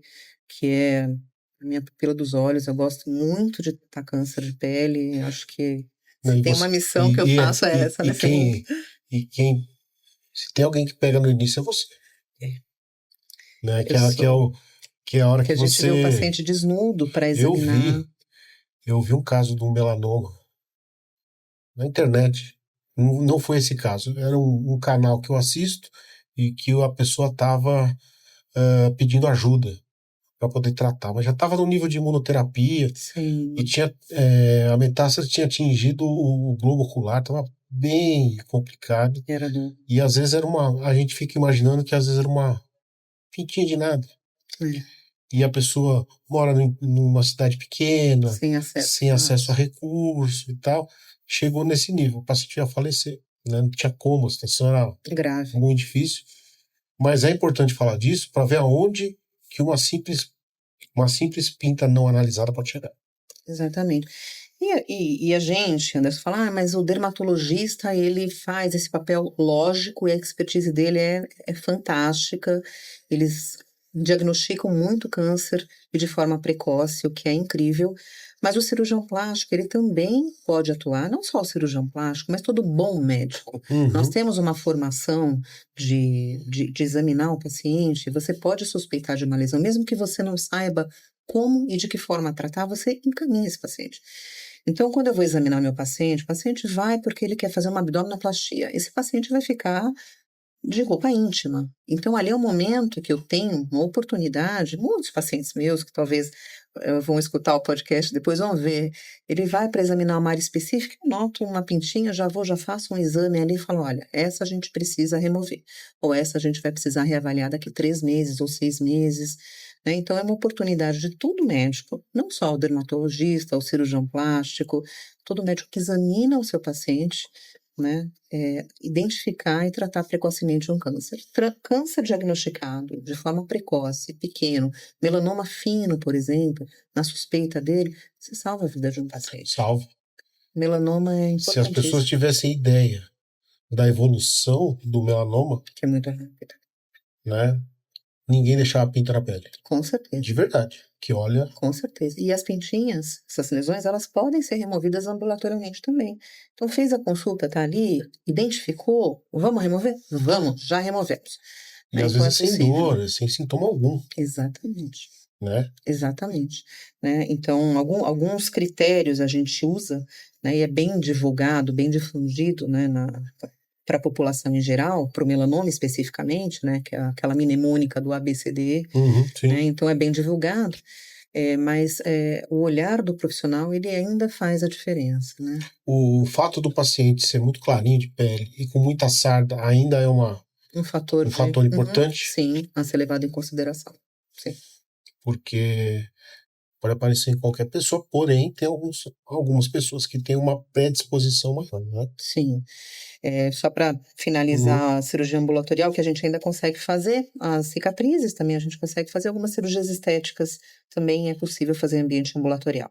[SPEAKER 2] que é a minha pupila dos olhos. Eu gosto muito de tratar câncer de pele. Acho que se tem uma missão que eu faço é essa nesse mundo.
[SPEAKER 1] Se tem alguém que pega no início é você. Né? Que é a hora que
[SPEAKER 2] a gente vê o paciente desnudo para examinar.
[SPEAKER 1] Eu vi um caso de um melanoma na internet. Não foi esse caso. Era um canal que eu assisto e que a pessoa estava pedindo ajuda para poder tratar, mas já estava no nível de imunoterapia.
[SPEAKER 2] Sim.
[SPEAKER 1] E tinha a metástase tinha atingido o globo ocular, estava bem complicado. E às vezes a gente fica imaginando que às vezes era uma pintinha de nada. E a pessoa mora numa cidade pequena, sem acesso a recurso e tal, chegou nesse nível, o paciente ia falecer, né? Não tinha como, a situação era
[SPEAKER 2] grave,
[SPEAKER 1] muito difícil. Mas é importante falar disso para ver aonde que uma simples pinta não analisada pode chegar.
[SPEAKER 2] Exatamente. E a gente, Anderson, fala, mas o dermatologista, ele faz esse papel lógico e a expertise dele é fantástica. Eles diagnosticam muito câncer e de forma precoce, o que é incrível. Mas o cirurgião plástico, ele também pode atuar, não só o cirurgião plástico, mas todo bom médico. Nós temos uma formação de examinar o paciente, você pode suspeitar de uma lesão, mesmo que você não saiba como e de que forma tratar, você encaminha esse paciente. Então, quando eu vou examinar meu paciente, o paciente vai porque ele quer fazer uma abdominoplastia. Esse paciente vai ficar de roupa íntima. Então, ali é o momento que eu tenho uma oportunidade, muitos pacientes meus que talvez vão escutar o podcast, depois vão ver, ele vai para examinar uma área específica, eu noto uma pintinha, já faço um exame ali e falo, olha, essa a gente precisa remover, ou essa a gente vai precisar reavaliar daqui 3 meses ou 6 meses, né? Então, é uma oportunidade de todo médico, não só o dermatologista, o cirurgião plástico, todo médico que examina o seu paciente, né, identificar e tratar precocemente um câncer. Câncer diagnosticado de forma precoce, pequeno, melanoma fino, por exemplo, na suspeita dele, você salva a vida de um paciente.
[SPEAKER 1] Salva.
[SPEAKER 2] Melanoma é importantíssimo.
[SPEAKER 1] Se as pessoas tivessem ideia da evolução do melanoma,
[SPEAKER 2] que é muito rápida,
[SPEAKER 1] né, ninguém deixava pinta na pele.
[SPEAKER 2] Com certeza.
[SPEAKER 1] De verdade. Que olha...
[SPEAKER 2] Com certeza. E as pintinhas, essas lesões, elas podem ser removidas ambulatorialmente também. Então, fez a consulta, tá ali, identificou, vamos remover? Vamos, já removemos.
[SPEAKER 1] E às vezes sem dor, sem sintoma algum.
[SPEAKER 2] Exatamente.
[SPEAKER 1] Né?
[SPEAKER 2] Exatamente. Né? Então, alguns critérios a gente usa, né, e é bem divulgado, bem difundido, né, para a população em geral, para o melanoma especificamente, né, que é aquela mnemônica do ABCD, né, então é bem divulgado, mas o olhar do profissional, ele ainda faz a diferença, né?
[SPEAKER 1] O fato do paciente ser muito clarinho de pele e com muita sarda ainda é
[SPEAKER 2] um fator
[SPEAKER 1] importante?
[SPEAKER 2] Sim, a ser levado em consideração, sim.
[SPEAKER 1] Porque pode aparecer em qualquer pessoa, porém tem algumas pessoas que têm uma predisposição maior, né?
[SPEAKER 2] Sim. Só para finalizar a cirurgia ambulatorial, que a gente ainda consegue fazer, as cicatrizes também a gente consegue fazer, algumas cirurgias estéticas também é possível fazer em ambiente ambulatorial.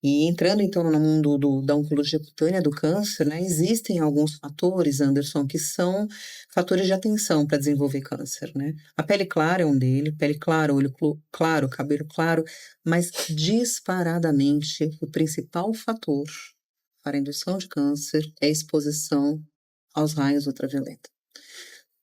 [SPEAKER 2] E entrando então no mundo da oncologia cutânea, do câncer, né, existem alguns fatores, Anderson, que são fatores de atenção para desenvolver câncer, né? A pele clara é um deles, pele clara, olho claro, cabelo claro, mas disparadamente o principal fator para a indução de câncer é a exposição aos raios ultravioleta.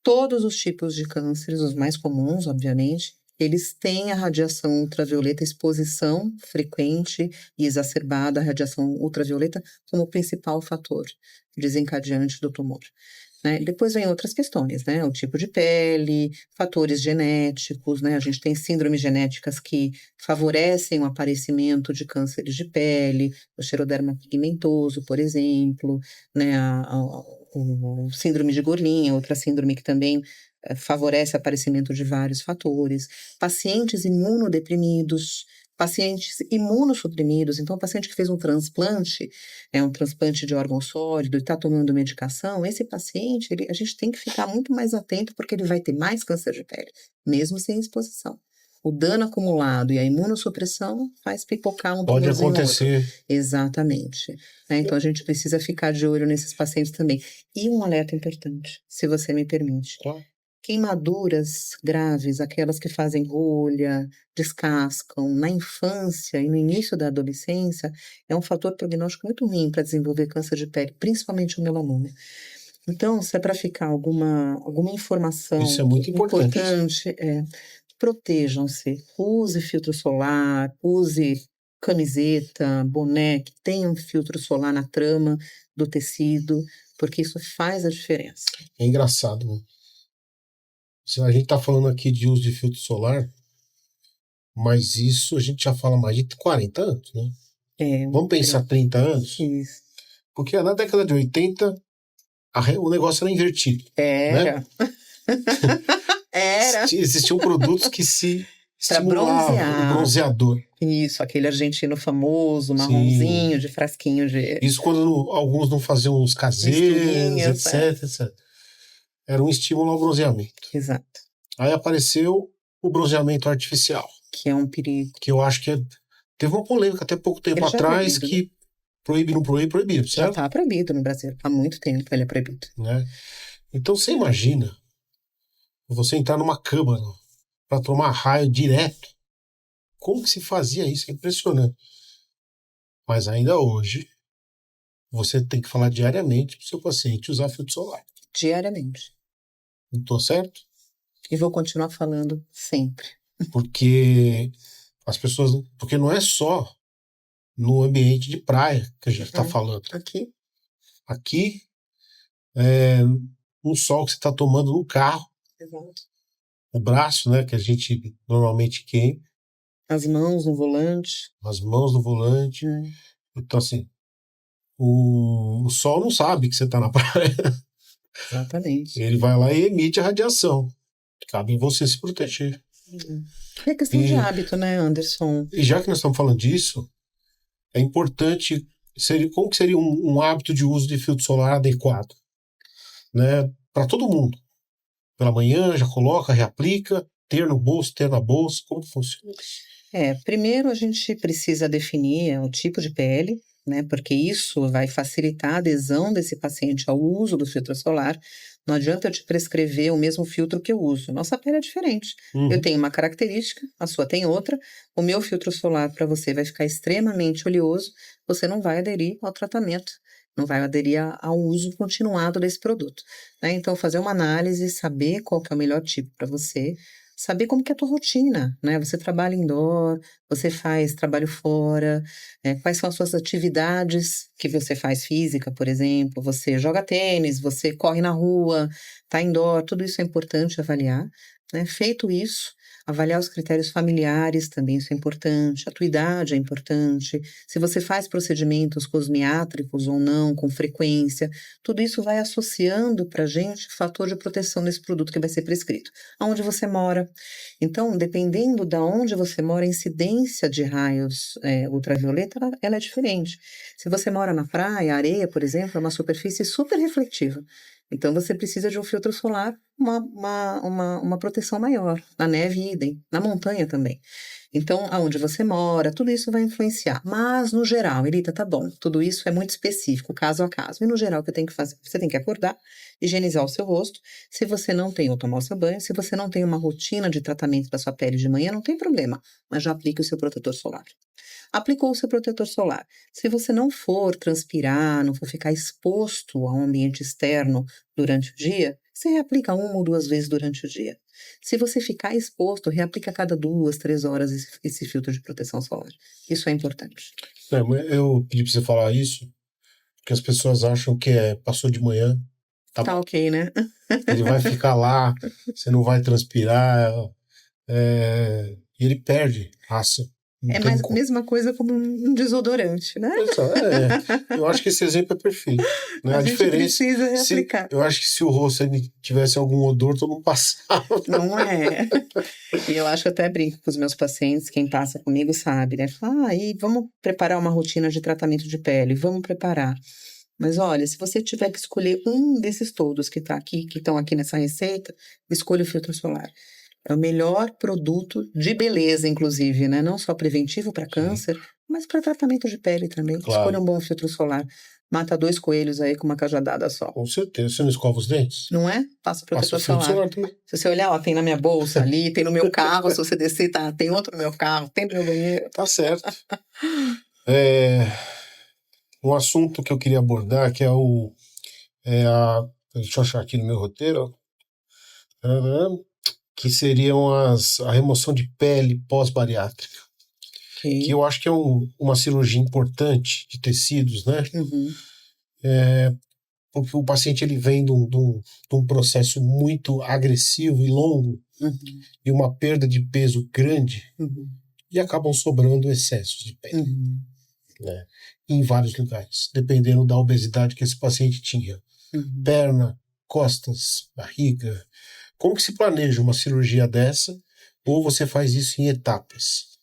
[SPEAKER 2] Todos os tipos de cânceres, os mais comuns, obviamente, eles têm a radiação ultravioleta, exposição frequente e exacerbada à radiação ultravioleta como principal fator desencadeante do tumor. Né? Depois vem outras questões, né? O tipo de pele, fatores genéticos, né? A gente tem síndromes genéticas que favorecem o aparecimento de cânceres de pele, o xeroderma pigmentoso, por exemplo, né? O síndrome de Gorlin, outra síndrome que também favorece o aparecimento de vários fatores. Pacientes imunodeprimidos, pacientes imunossuprimidos, então o paciente que fez um transplante de órgão sólido e está tomando medicação, esse paciente, a gente tem que ficar muito mais atento porque ele vai ter mais câncer de pele, mesmo sem exposição. O dano acumulado e a imunossupressão faz pipocar um tumorzinho.
[SPEAKER 1] Pode acontecer.
[SPEAKER 2] Exatamente. Né? Então a gente precisa ficar de olho nesses pacientes também. E um alerta importante, se você me permite. Queimaduras graves, aquelas que fazem rolha, descascam na infância e no início da adolescência, é um fator prognóstico muito ruim para desenvolver câncer de pele, principalmente o melanoma. Então, se é para ficar alguma informação
[SPEAKER 1] Isso é muito importante.
[SPEAKER 2] protejam-se, use filtro solar, use camiseta, boné, que tenha um filtro solar na trama do tecido, porque isso faz a diferença.
[SPEAKER 1] É engraçado, né? A gente está falando aqui de uso de filtro solar, mas isso a gente já fala há mais de 40 anos, né? Vamos pensar 30 anos?
[SPEAKER 2] Isso.
[SPEAKER 1] Porque na década de 80, o negócio era invertido.
[SPEAKER 2] Era.
[SPEAKER 1] Né?
[SPEAKER 2] Era.
[SPEAKER 1] Existiam produtos que se
[SPEAKER 2] Pra bronzear.
[SPEAKER 1] bronzeador.
[SPEAKER 2] Isso, aquele argentino famoso, marronzinho,
[SPEAKER 1] Sim.
[SPEAKER 2] de frasquinho de...
[SPEAKER 1] Isso quando alguns não faziam os caseiros, etc. Era um estímulo ao bronzeamento.
[SPEAKER 2] Exato.
[SPEAKER 1] Aí apareceu o bronzeamento artificial.
[SPEAKER 2] Que é um perigo.
[SPEAKER 1] Que eu acho que teve uma polêmica até pouco tempo atrás que proíbe, não proíbe, certo?
[SPEAKER 2] Já está proibido no Brasil. Há muito tempo ele é proibido.
[SPEAKER 1] Né? Então você imagina você entrar numa câmara para tomar raio direto. Como que se fazia isso? É impressionante. Mas ainda hoje, você tem que falar diariamente para o seu paciente usar filtro solar.
[SPEAKER 2] Diariamente.
[SPEAKER 1] Não estou certo?
[SPEAKER 2] E vou continuar falando sempre.
[SPEAKER 1] Porque as pessoas... Porque não é só no ambiente de praia que a gente está falando. Aqui é um sol que você está tomando no carro.
[SPEAKER 2] Exato.
[SPEAKER 1] O braço, né, que a gente normalmente queima.
[SPEAKER 2] As mãos no volante.
[SPEAKER 1] As mãos no volante. Então, assim, o sol não sabe que você está na praia.
[SPEAKER 2] Exatamente.
[SPEAKER 1] Ele vai lá e emite a radiação. Cabe em você se proteger.
[SPEAKER 2] É questão de hábito, né, Anderson?
[SPEAKER 1] E já que nós estamos falando disso, é importante... como que seria um hábito de uso de filtro solar adequado? Né, para todo mundo. Pela manhã, já coloca, reaplica, ter no bolso, ter na bolsa, como que funciona?
[SPEAKER 2] Primeiro a gente precisa definir o tipo de pele, né, porque isso vai facilitar a adesão desse paciente ao uso do filtro solar. Não adianta eu te prescrever o mesmo filtro que eu uso. Nossa pele é diferente. Eu tenho uma característica, a sua tem outra. O meu filtro solar para você vai ficar extremamente oleoso. Você não vai aderir ao tratamento. Não vai aderir ao uso continuado desse produto. Né? Então, fazer uma análise, saber qual que é o melhor tipo para você, saber como que é a tua rotina, né? Você trabalha indoor, você faz trabalho fora, quais são as suas atividades que você faz física, por exemplo, você joga tênis, você corre na rua, tá indoor, tudo isso é importante avaliar, né? Feito isso, avaliar os critérios familiares, também isso é importante, a tua idade é importante, se você faz procedimentos cosmiátricos ou não, com frequência, tudo isso vai associando para a gente o fator de proteção desse produto que vai ser prescrito. Aonde você mora. Então, dependendo de onde você mora, a incidência de raios ultravioleta, ela é diferente. Se você mora na praia, a areia, por exemplo, é uma superfície super refletiva. Então, você precisa de um filtro solar, uma proteção maior. Na neve, idem. Na montanha também. Então, aonde você mora, tudo isso vai influenciar. Mas, no geral, Elita, tá bom, tudo isso é muito específico, caso a caso. E, no geral, o que eu tenho que fazer? Você tem que acordar, higienizar o seu rosto. Se você não tem ou tomar o seu banho, se você não tem uma rotina de tratamento da sua pele de manhã, não tem problema. Mas já aplique o seu protetor solar. Aplicou o seu protetor solar. Se você não for transpirar, não for ficar exposto a um ambiente externo durante o dia, você reaplica 1 ou 2 vezes durante o dia. Se você ficar exposto, reaplica a cada 2, 3 horas esse filtro de proteção solar. Isso é importante.
[SPEAKER 1] Eu pedi para você falar isso, porque as pessoas acham que passou de manhã.
[SPEAKER 2] Tá ok, né?
[SPEAKER 1] Ele vai ficar lá, você não vai transpirar, e ele perde raça.
[SPEAKER 2] É mais a mesma coisa como um desodorante, né?
[SPEAKER 1] Eu acho que esse exemplo é perfeito. Né?
[SPEAKER 2] A gente precisa reaplicar.
[SPEAKER 1] Eu acho que se o rosto tivesse algum odor, todo mundo passava.
[SPEAKER 2] Não é? E eu acho que até brinco com os meus pacientes, quem passa comigo sabe, né? Fala, aí vamos preparar uma rotina de tratamento de pele, vamos preparar. Mas olha, se você tiver que escolher um desses todos que estão aqui nessa receita, escolha o filtro solar. É o melhor produto de beleza, inclusive, né? Não só preventivo para câncer, mas para tratamento de pele também. Claro. Escolha um bom filtro solar. Mata 2 coelhos aí com uma cajadada só.
[SPEAKER 1] Com certeza. Você não escova os dentes?
[SPEAKER 2] Não é? Passa protetor
[SPEAKER 1] Passa o filtro
[SPEAKER 2] solar.
[SPEAKER 1] solar também.
[SPEAKER 2] Se você olhar, ó, tem na minha bolsa ali, tem no meu carro, se você descer, tá, tem outro no meu carro, tem no meu banheiro.
[SPEAKER 1] Tá certo. Um assunto que eu queria abordar, que deixa eu achar aqui no meu roteiro, que seriam a remoção de pele pós-bariátrica.
[SPEAKER 2] Ok.
[SPEAKER 1] Que eu acho que é uma cirurgia importante de tecidos, né?
[SPEAKER 2] Uhum.
[SPEAKER 1] Porque o paciente ele vem de um processo muito agressivo e longo
[SPEAKER 2] Uhum.
[SPEAKER 1] e uma perda de peso grande
[SPEAKER 2] Uhum.
[SPEAKER 1] e acabam sobrando excessos de pele,
[SPEAKER 2] Uhum.
[SPEAKER 1] né? Em vários lugares, dependendo da obesidade que esse paciente tinha.
[SPEAKER 2] Uhum.
[SPEAKER 1] Perna, costas, barriga. Como que se planeja uma cirurgia dessa? Ou você faz isso em etapas?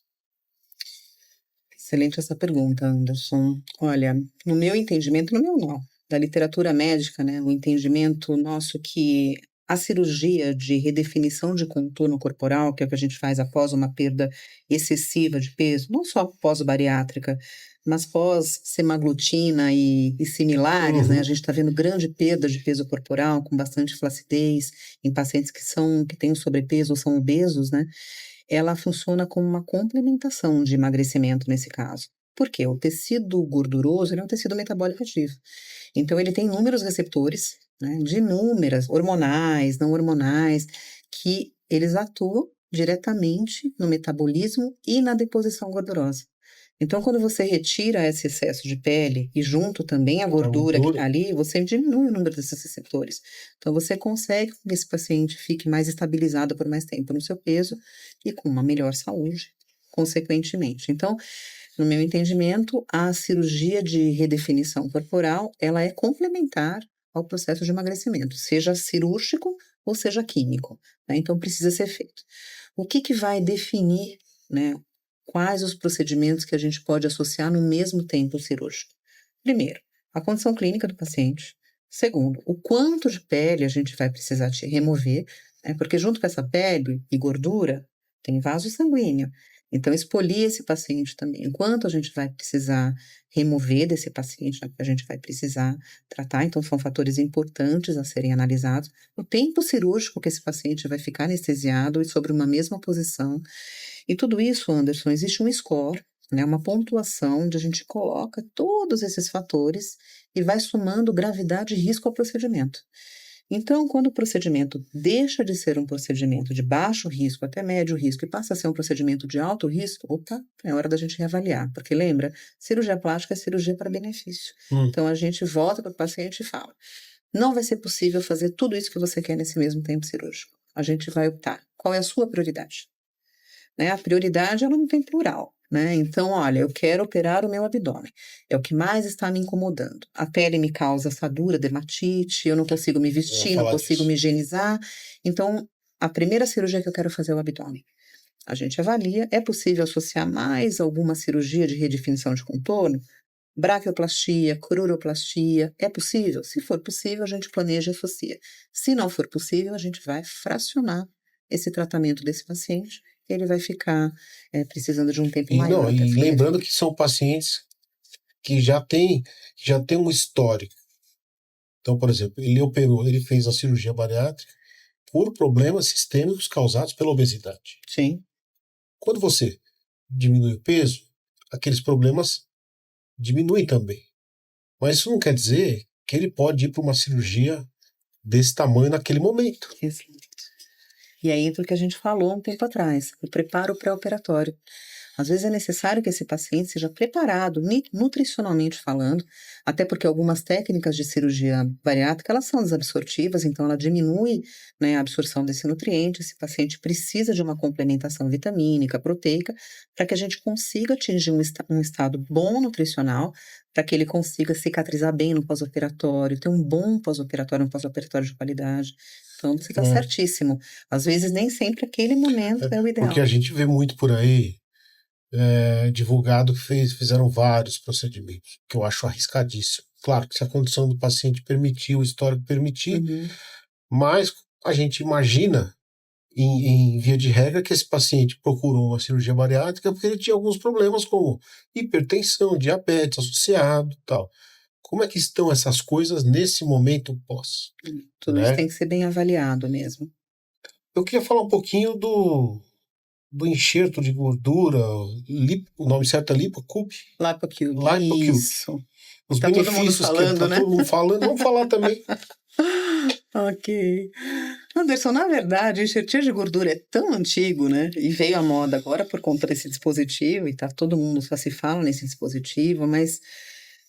[SPEAKER 2] Excelente essa pergunta, Anderson. Olha, no meu entendimento, no meu não, da literatura médica, né, o entendimento nosso que a cirurgia de redefinição de contorno corporal, que é o que a gente faz após uma perda excessiva de peso, não só pós-bariátrica, mas pós-semaglutida e similares, né? A gente está vendo grande perda de peso corporal com bastante flacidez em pacientes que têm sobrepeso ou são obesos, né? Ela funciona como uma complementação de emagrecimento nesse caso. Por quê? O tecido gorduroso ele é um tecido metabólico ativo. Então, ele tem inúmeros receptores, né, de inúmeras, hormonais, não hormonais, que eles atuam diretamente no metabolismo e na deposição gordurosa. Então, quando você retira esse excesso de pele e junto também a gordura que está ali, você diminui o número desses receptores. Então, você consegue que esse paciente fique mais estabilizado por mais tempo no seu peso e com uma melhor saúde, consequentemente. Então, no meu entendimento, a cirurgia de redefinição corporal, ela é complementar ao processo de emagrecimento, seja cirúrgico ou seja químico, né? Então, precisa ser feito. O que vai definir, né, quais os procedimentos que a gente pode associar no mesmo tempo cirúrgico? Primeiro, a condição clínica do paciente. Segundo, o quanto de pele a gente vai precisar te remover, né? Porque junto com essa pele e gordura, tem vaso sanguíneo. Então, expolir esse paciente também. Quanto a gente vai precisar remover desse paciente, né? A gente vai precisar tratar. Então, são fatores importantes a serem analisados. O tempo cirúrgico que esse paciente vai ficar anestesiado e sobre uma mesma posição. E tudo isso, Anderson, existe um score, né, uma pontuação onde a gente coloca todos esses fatores e vai somando gravidade e risco ao procedimento. Então, quando o procedimento deixa de ser um procedimento de baixo risco até médio risco e passa a ser um procedimento de alto risco, opa, é hora da gente reavaliar. Porque lembra, cirurgia plástica é cirurgia para benefício. Então, a gente volta para o paciente e fala, não vai ser possível fazer tudo isso que você quer nesse mesmo tempo cirúrgico. A gente vai optar. Qual é a sua prioridade? Né? A prioridade, ela não tem plural. Né? Então, olha, eu quero operar o meu abdômen. É o que mais está me incomodando. A pele me causa assadura, dermatite, eu não consigo me vestir, não consigo me higienizar. Então, a primeira cirurgia que eu quero fazer é o abdômen. A gente avalia, é possível associar mais alguma cirurgia de redefinição de contorno? Braquioplastia, cruroplastia, é possível? Se for possível, a gente planeja e associa. Se não for possível, a gente vai fracionar esse tratamento desse paciente, ele vai ficar precisando de um tempo maior.
[SPEAKER 1] E lembrando que são pacientes que já têm um histórico. Então, por exemplo, ele fez a cirurgia bariátrica por problemas sistêmicos causados pela obesidade.
[SPEAKER 2] Sim.
[SPEAKER 1] Quando você diminui o peso, aqueles problemas diminuem também. Mas isso não quer dizer que ele pode ir para uma cirurgia desse tamanho naquele momento.
[SPEAKER 2] Exato. E aí entra o que a gente falou um tempo atrás, o preparo pré-operatório. Às vezes é necessário que esse paciente seja preparado, nutricionalmente falando, até porque algumas técnicas de cirurgia bariátrica, elas são desabsortivas, então ela diminui, né, a absorção desse nutriente. Esse paciente precisa de uma complementação vitamínica, proteica, para que a gente consiga atingir um estado bom nutricional, para que ele consiga cicatrizar bem no pós-operatório, ter um bom pós-operatório, um pós-operatório de qualidade. Então, você está certíssimo. Às vezes, nem sempre aquele momento é o ideal.
[SPEAKER 1] Porque a gente vê muito por aí, divulgado que fizeram vários procedimentos, que eu acho arriscadíssimo. Claro que se a condição do paciente permitir, o histórico permitir, mas a gente imagina, em via de regra, que esse paciente procurou uma cirurgia bariátrica porque ele tinha alguns problemas como hipertensão, diabetes associado e tal. como é que estão essas coisas nesse momento pós?
[SPEAKER 2] Tudo
[SPEAKER 1] né?
[SPEAKER 2] isso tem que ser bem avaliado mesmo.
[SPEAKER 1] Eu queria falar um pouquinho do enxerto de gordura, o nome certo é Lipocube?
[SPEAKER 2] Lipocube. Isso.
[SPEAKER 1] Os
[SPEAKER 2] tá
[SPEAKER 1] benefícios
[SPEAKER 2] todo mundo falando,
[SPEAKER 1] que
[SPEAKER 2] né?
[SPEAKER 1] todo mundo falando, vamos falar também.
[SPEAKER 2] Ok. Anderson, na verdade, a enxertia de gordura é tão antigo, né? E veio à moda agora por conta desse dispositivo, e tá todo mundo só se fala nesse dispositivo, mas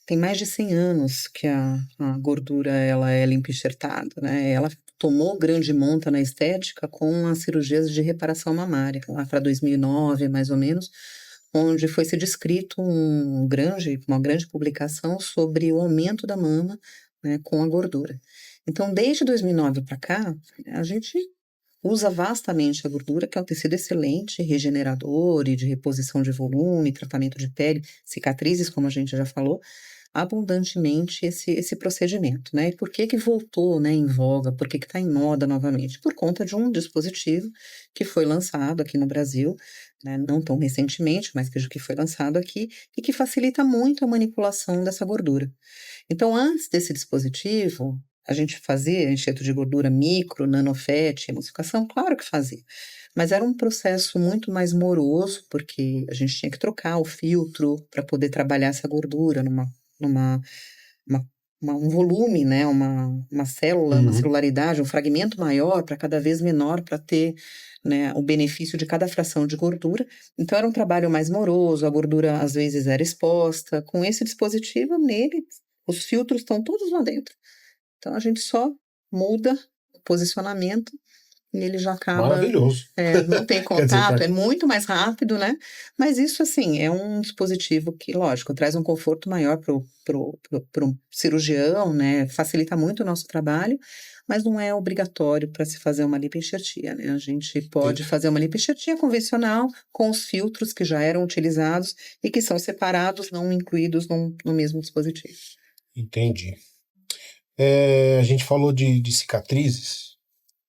[SPEAKER 2] tem mais de 100 anos que a gordura ela é limpa enxertada, né? Ela tomou grande monta na estética com as cirurgias de reparação mamária, lá para 2009, mais ou menos, onde foi se descrito uma grande publicação sobre o aumento da mama, né, com a gordura. Então, desde 2009 para cá, a gente usa vastamente a gordura, que é um tecido excelente, regenerador e de reposição de volume, tratamento de pele, cicatrizes, como a gente já falou, abundantemente esse procedimento, né? E por que voltou, né, em voga? Por que está em moda novamente? Por conta de um dispositivo que foi lançado aqui no Brasil, né, não tão recentemente, mas que foi lançado aqui e que facilita muito a manipulação dessa gordura. Então, antes desse dispositivo, a gente fazia enxerto de gordura micro, nanofet, emulsificação? Claro que fazia. Mas era um processo muito mais moroso, porque a gente tinha que trocar o filtro para poder trabalhar essa gordura um volume, né? Uma célula, uma celularidade, um fragmento maior para cada vez menor para ter, né, o benefício de cada fração de gordura. Então era um trabalho mais moroso, a gordura às vezes era exposta. Com esse dispositivo, nele, os filtros estão todos lá dentro. Então a gente só muda o posicionamento e ele já acaba.
[SPEAKER 1] Maravilhoso.
[SPEAKER 2] Não tem contato, é muito mais rápido, né? Mas isso, assim, é um dispositivo que, lógico, traz um conforto maior pro cirurgião, né? Facilita muito o nosso trabalho, mas não é obrigatório para se fazer uma lipoenxertia, né? A gente pode fazer uma lipoenxertia convencional com os filtros que já eram utilizados e que são separados, não incluídos no mesmo dispositivo.
[SPEAKER 1] Entendi. A gente falou de cicatrizes,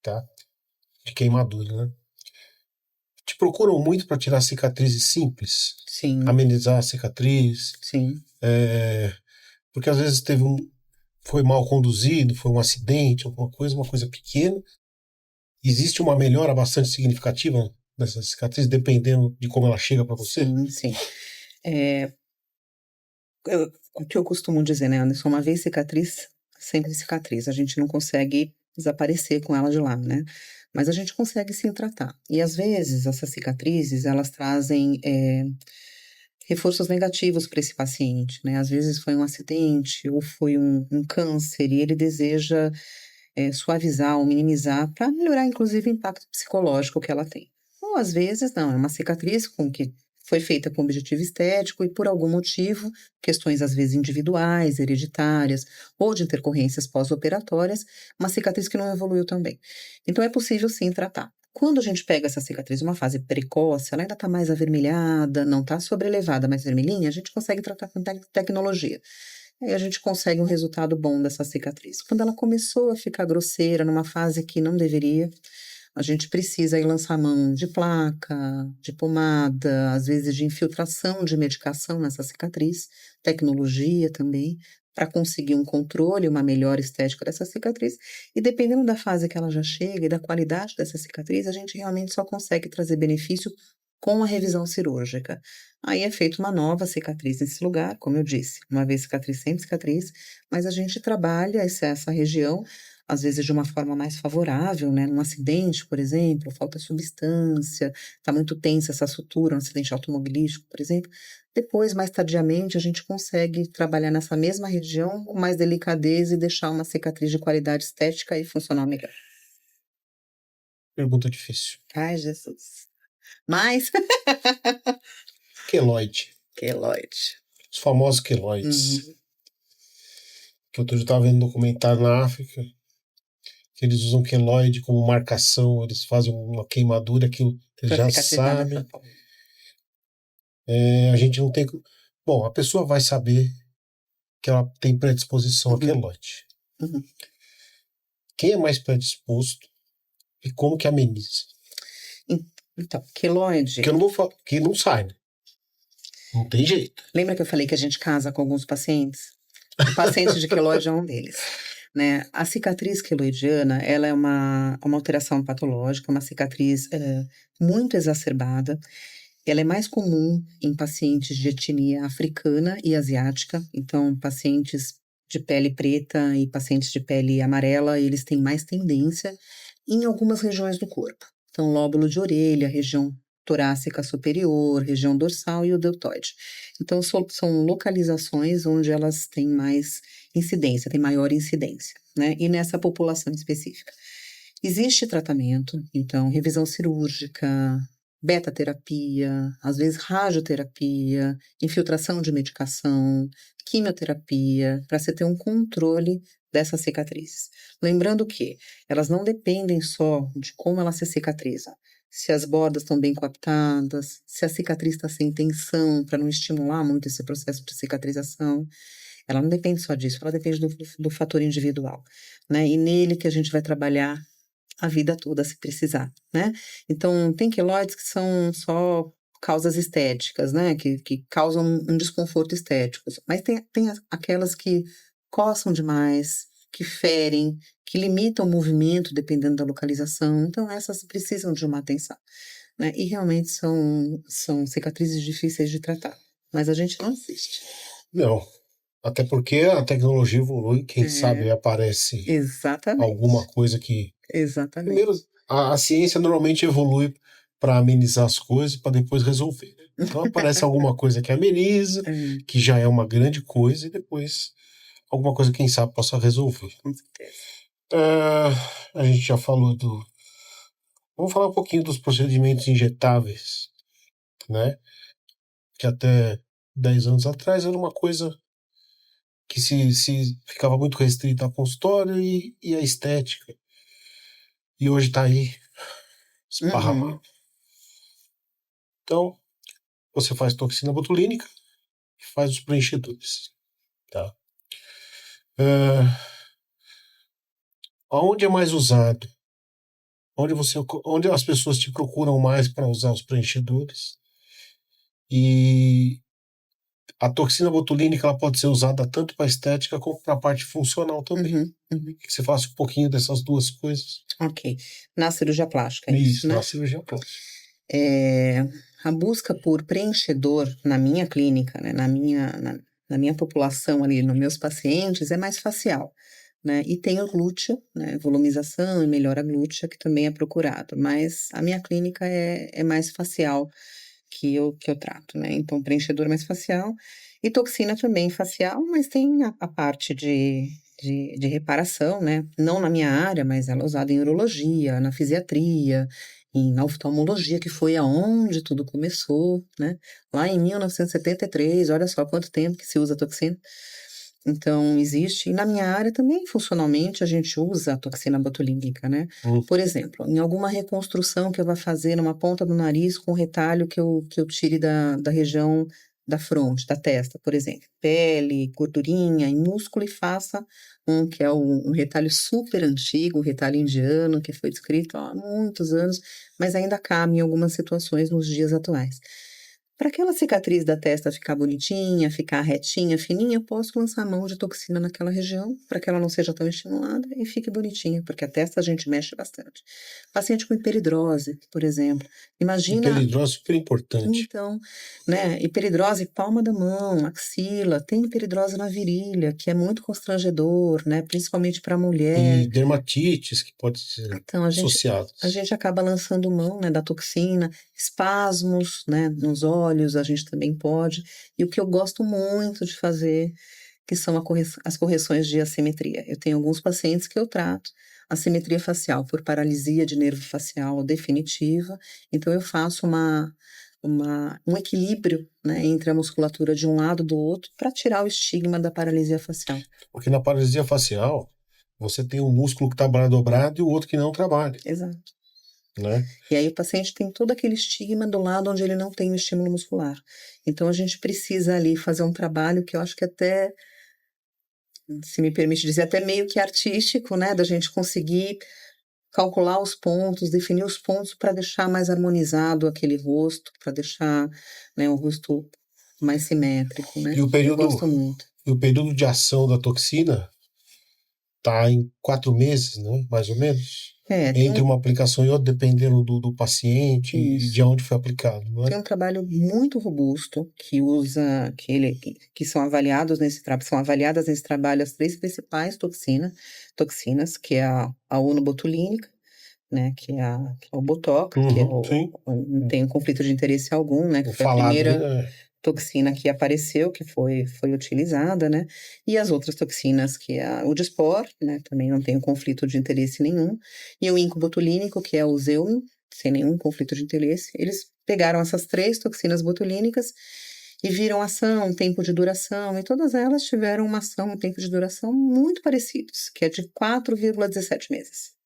[SPEAKER 1] tá? De queimadura, né? Te procuram muito para tirar cicatrizes simples?
[SPEAKER 2] Sim.
[SPEAKER 1] Amenizar a cicatriz?
[SPEAKER 2] Sim.
[SPEAKER 1] Porque às vezes foi mal conduzido, foi um acidente, alguma coisa, uma coisa pequena. Existe uma melhora bastante significativa nessa cicatriz, dependendo de como ela chega para você?
[SPEAKER 2] Sim. O que eu costumo dizer, né, Anderson? Uma vez cicatriz, sempre cicatriz. A gente não consegue desaparecer com ela de lá, né? Mas a gente consegue sim tratar. E às vezes essas cicatrizes, elas trazem reforços negativos para esse paciente, né? Às vezes foi um acidente ou foi um câncer e ele deseja suavizar ou minimizar para melhorar, inclusive, o impacto psicológico que ela tem. Ou às vezes não, é uma cicatriz que foi feita com objetivo estético e por algum motivo, questões às vezes individuais, hereditárias ou de intercorrências pós-operatórias, uma cicatriz que não evoluiu também. Então é possível sim tratar. Quando a gente pega essa cicatriz em uma fase precoce, ela ainda está mais avermelhada, não está sobrelevada, mais vermelhinha, a gente consegue tratar com tecnologia. Aí a gente consegue um resultado bom dessa cicatriz. Quando ela começou a ficar grosseira, numa fase que não deveria, a gente precisa aí lançar mão de placa, de pomada, às vezes de infiltração de medicação nessa cicatriz, tecnologia também, para conseguir um controle, uma melhor estética dessa cicatriz. E dependendo da fase que ela já chega e da qualidade dessa cicatriz, a gente realmente só consegue trazer benefício com a revisão cirúrgica. Aí é feita uma nova cicatriz nesse lugar, como eu disse, uma vez cicatriz, sempre cicatriz, mas a gente trabalha essa região, às vezes de uma forma mais favorável, né? Num acidente, por exemplo, falta substância, está muito tensa essa sutura, um acidente automobilístico, por exemplo. Depois, mais tardiamente, a gente consegue trabalhar nessa mesma região com mais delicadeza e deixar uma cicatriz de qualidade estética e funcional melhor.
[SPEAKER 1] Pergunta difícil.
[SPEAKER 2] Ai, Jesus. Mas...
[SPEAKER 1] Queloide. Os famosos queloides. Que outro dia eu estava vendo um documentário na África, que eles usam queloide como marcação, eles fazem uma queimadura que eles já sabem. A gente não tem... Bom, a pessoa vai saber que ela tem predisposição a queloide. Quem é mais predisposto e como que ameniza?
[SPEAKER 2] Então, queloide...
[SPEAKER 1] Que eu não vou falar, que não sai, né? Não tem jeito.
[SPEAKER 2] Lembra que eu falei que a gente casa com alguns pacientes? O paciente de queloide é um deles. Né? A cicatriz queloidiana, ela é uma alteração patológica, uma cicatriz muito exacerbada. Ela é mais comum em pacientes de etnia africana e asiática. Então, pacientes de pele preta e pacientes de pele amarela, eles têm mais tendência em algumas regiões do corpo. Então, lóbulo de orelha, região torácica superior, região dorsal e o deltoide. Então, são localizações onde elas têm mais incidência, têm maior incidência, né? E nessa população específica. Existe tratamento, então, revisão cirúrgica, beta-terapia, às vezes radioterapia, infiltração de medicação, quimioterapia, para você ter um controle dessas cicatrizes. Lembrando que elas não dependem só de como ela se cicatriza, se as bordas estão bem coaptadas, se a cicatriz está sem tensão, para não estimular muito esse processo de cicatrização. Ela não depende só disso, ela depende do fator individual, né? E nele que a gente vai trabalhar a vida toda, se precisar, né? Então, tem queloides que são só causas estéticas, né? Que causam um desconforto estético. Mas tem aquelas que coçam demais, que ferem, que limitam o movimento dependendo da localização. Então, essas precisam de uma atenção, né? E realmente são cicatrizes difíceis de tratar. Mas a gente não assiste.
[SPEAKER 1] Não. Até porque a tecnologia evolui, quem sabe aparece
[SPEAKER 2] Exatamente.
[SPEAKER 1] alguma coisa que...
[SPEAKER 2] Exatamente.
[SPEAKER 1] Primeiro, a ciência normalmente evolui para amenizar as coisas, para depois resolver. Então aparece alguma coisa que ameniza, que já é uma grande coisa, e depois alguma coisa, quem sabe, possa resolver.
[SPEAKER 2] Com certeza.
[SPEAKER 1] A gente já falou do... Vamos falar um pouquinho dos procedimentos injetáveis, né? Que até 10 anos atrás era uma coisa que se ficava muito restrita ao consultório e à estética. E hoje está aí esparramado. Então, você faz toxina botulínica e faz os preenchedores. Tá? Onde é mais usado? Onde as pessoas te procuram mais para usar os preenchedores? E a toxina botulínica ela pode ser usada tanto para estética como para a parte funcional também. Que você faça um pouquinho dessas duas coisas.
[SPEAKER 2] Ok. Na cirurgia plástica.
[SPEAKER 1] Isso,
[SPEAKER 2] né?
[SPEAKER 1] na cirurgia plástica.
[SPEAKER 2] A busca por preenchedor na minha clínica, né, na minha população ali, nos meus pacientes, é mais facial. Né? E tem o glúteo, né, volumização e melhora glútea, que também é procurado. Mas a minha clínica é mais facial que eu trato, né? Então, preenchedor mais facial e toxina também facial, mas tem a parte de reparação, né? Não na minha área, mas ela é usada em urologia, na fisiatria, na oftalmologia, que foi aonde tudo começou, né? Lá em 1973, olha só quanto tempo que se usa toxina. Então, existe. E na minha área também, funcionalmente, a gente usa a toxina botulínica, né? Por exemplo, em alguma reconstrução que eu vá fazer numa ponta do nariz com retalho que eu tire da região da fronte, da testa, por exemplo. Pele, gordurinha e músculo e faça que é um retalho super antigo, o retalho indiano, que foi descrito há muitos anos, mas ainda cabe em algumas situações nos dias atuais. Para aquela cicatriz da testa ficar bonitinha, ficar retinha, fininha, eu posso lançar a mão de toxina naquela região, para que ela não seja tão estimulada e fique bonitinha, porque a testa a gente mexe bastante. Paciente com hiperidrose, por exemplo. Imagina...
[SPEAKER 1] Hiperidrose é super importante.
[SPEAKER 2] Então, né, hiperidrose palma da mão, axila, tem hiperidrose na virilha, que é muito constrangedor, né, principalmente para a mulher.
[SPEAKER 1] E dermatites, que pode ser associadas.
[SPEAKER 2] A gente acaba lançando mão, né, da toxina, espasmos, né, nos olhos, a gente também pode. E o que eu gosto muito de fazer, que são as correções de assimetria. Eu tenho alguns pacientes que eu trato assimetria facial por paralisia de nervo facial definitiva, então eu faço um equilíbrio, né, entre a musculatura de um lado e do outro para tirar o estigma da paralisia facial.
[SPEAKER 1] Porque na paralisia facial, você tem um músculo que está dobrado e o outro que não trabalha.
[SPEAKER 2] Exato.
[SPEAKER 1] Né?
[SPEAKER 2] E aí o paciente tem todo aquele estigma do lado onde ele não tem o estímulo muscular. Então a gente precisa ali fazer um trabalho que eu acho que até, se me permite dizer, até meio que artístico, né, da gente conseguir calcular os pontos, definir os pontos para deixar mais harmonizado aquele rosto, para deixar, né, o rosto mais simétrico, né?
[SPEAKER 1] E o período,
[SPEAKER 2] eu gosto muito.
[SPEAKER 1] E o período de ação da toxina está em 4 meses, né? Mais ou menos. Entre uma aplicação e outra, dependendo do paciente e de onde foi aplicado, não é?
[SPEAKER 2] Tem um trabalho muito robusto que usa, que são avaliadas nesse trabalho as 3 principais toxinas, que é a onobotulínica, né, que é o Botox, que não tem um conflito de interesse algum, né, que foi a primeira toxina que apareceu, que foi utilizada, né, e as outras toxinas, que é o Dysport, né, também não tem um conflito de interesse nenhum, e o incubotulínico, que é o Xeomin, sem nenhum conflito de interesse. Eles pegaram essas 3 toxinas botulínicas e viram ação, tempo de duração, e todas elas tiveram uma ação, um tempo de duração muito parecidos, que é de 4,17 meses.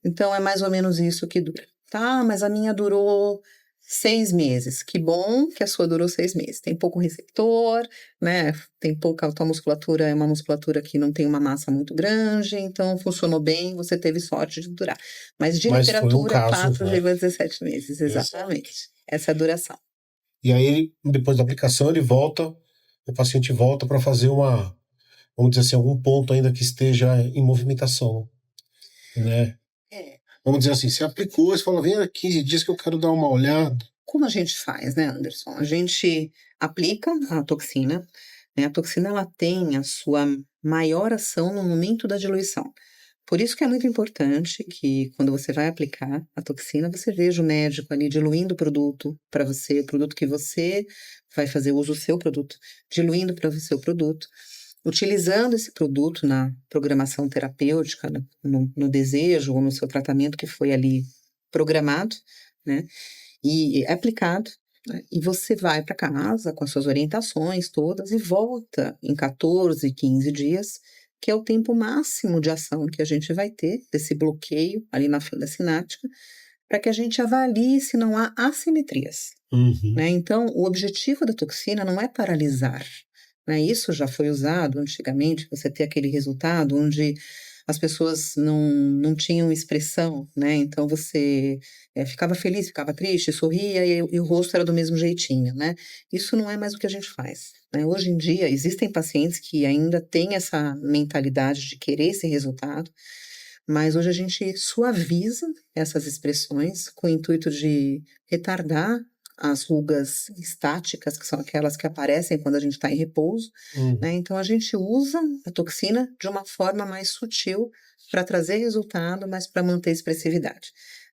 [SPEAKER 2] Então, é mais ou menos isso que dura. Tá, mas a minha durou 6 meses. Que bom que a sua durou 6 meses. Tem pouco receptor, né? Tem pouca, a tua musculatura é uma musculatura que não tem uma massa muito grande, então funcionou bem, você teve sorte de durar. Mas de literatura, 4,17 meses, exatamente. Essa é a duração.
[SPEAKER 1] E aí, depois da aplicação, o paciente volta para fazer vamos dizer assim, algum ponto ainda que esteja em movimentação, né? Vamos dizer assim, você aplicou, você falou, vem há 15 dias que eu quero dar uma olhada.
[SPEAKER 2] Como a gente faz, né, Anderson? A gente aplica a toxina, né? A toxina, ela tem a sua maior ação no momento da diluição. Por isso que é muito importante que, quando você vai aplicar a toxina, você veja o médico ali diluindo o produto para você, o produto que você vai fazer uso do seu produto, diluindo para você o produto, utilizando esse produto na programação terapêutica, no desejo ou no seu tratamento que foi ali programado, né? E é aplicado, né? E você vai para casa com as suas orientações todas e volta em 14, 15 dias, que é o tempo máximo de ação que a gente vai ter desse bloqueio ali na fenda sináptica, para que a gente avalie se não há assimetrias. Né? Então, o objetivo da toxina não é paralisar. Né? Isso já foi usado antigamente, você ter aquele resultado onde as pessoas não tinham expressão, né? Então você ficava feliz, ficava triste, sorria e o rosto era do mesmo jeitinho, né? Isso não é mais o que a gente faz, né? Hoje em dia existem pacientes que ainda têm essa mentalidade de querer esse resultado, mas hoje a gente suaviza essas expressões com o intuito de retardar as rugas estáticas, que são aquelas que aparecem quando a gente está em repouso, né? Então a gente usa a toxina de uma forma mais sutil para trazer resultado, mas para manter expressividade,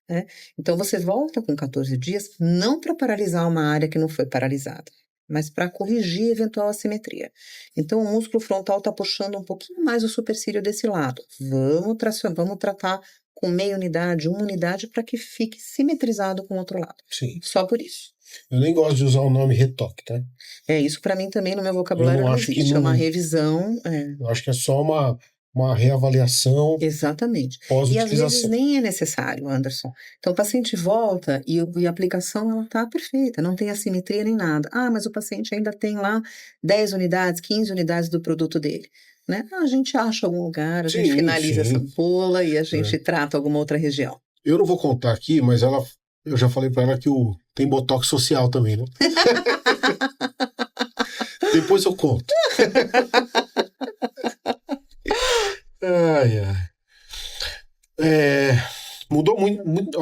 [SPEAKER 2] né? Então você volta com 14 dias, não para paralisar uma área que não foi paralisada, mas para corrigir eventual assimetria. Então o músculo frontal está puxando um pouquinho mais o supercílio desse lado. Vamos tratar com meia unidade, uma unidade, para que fique simetrizado com o outro lado.
[SPEAKER 1] Sim.
[SPEAKER 2] Só por isso.
[SPEAKER 1] Eu nem gosto de usar o nome retoque, tá?
[SPEAKER 2] Isso para mim também no meu vocabulário não existe. É uma revisão.
[SPEAKER 1] Eu acho que é só uma reavaliação.
[SPEAKER 2] Exatamente. E às vezes nem é necessário, Anderson. Então o paciente volta e a aplicação ela está perfeita, não tem assimetria nem nada. Ah, mas o paciente ainda tem lá 10 unidades, 15 unidades do produto dele. Né? A gente acha algum lugar, a gente finaliza essa ampola e a gente trata alguma outra região.
[SPEAKER 1] Eu não vou contar aqui, mas eu já falei para ela que tem botox social também, né? Depois eu conto. Mudou muito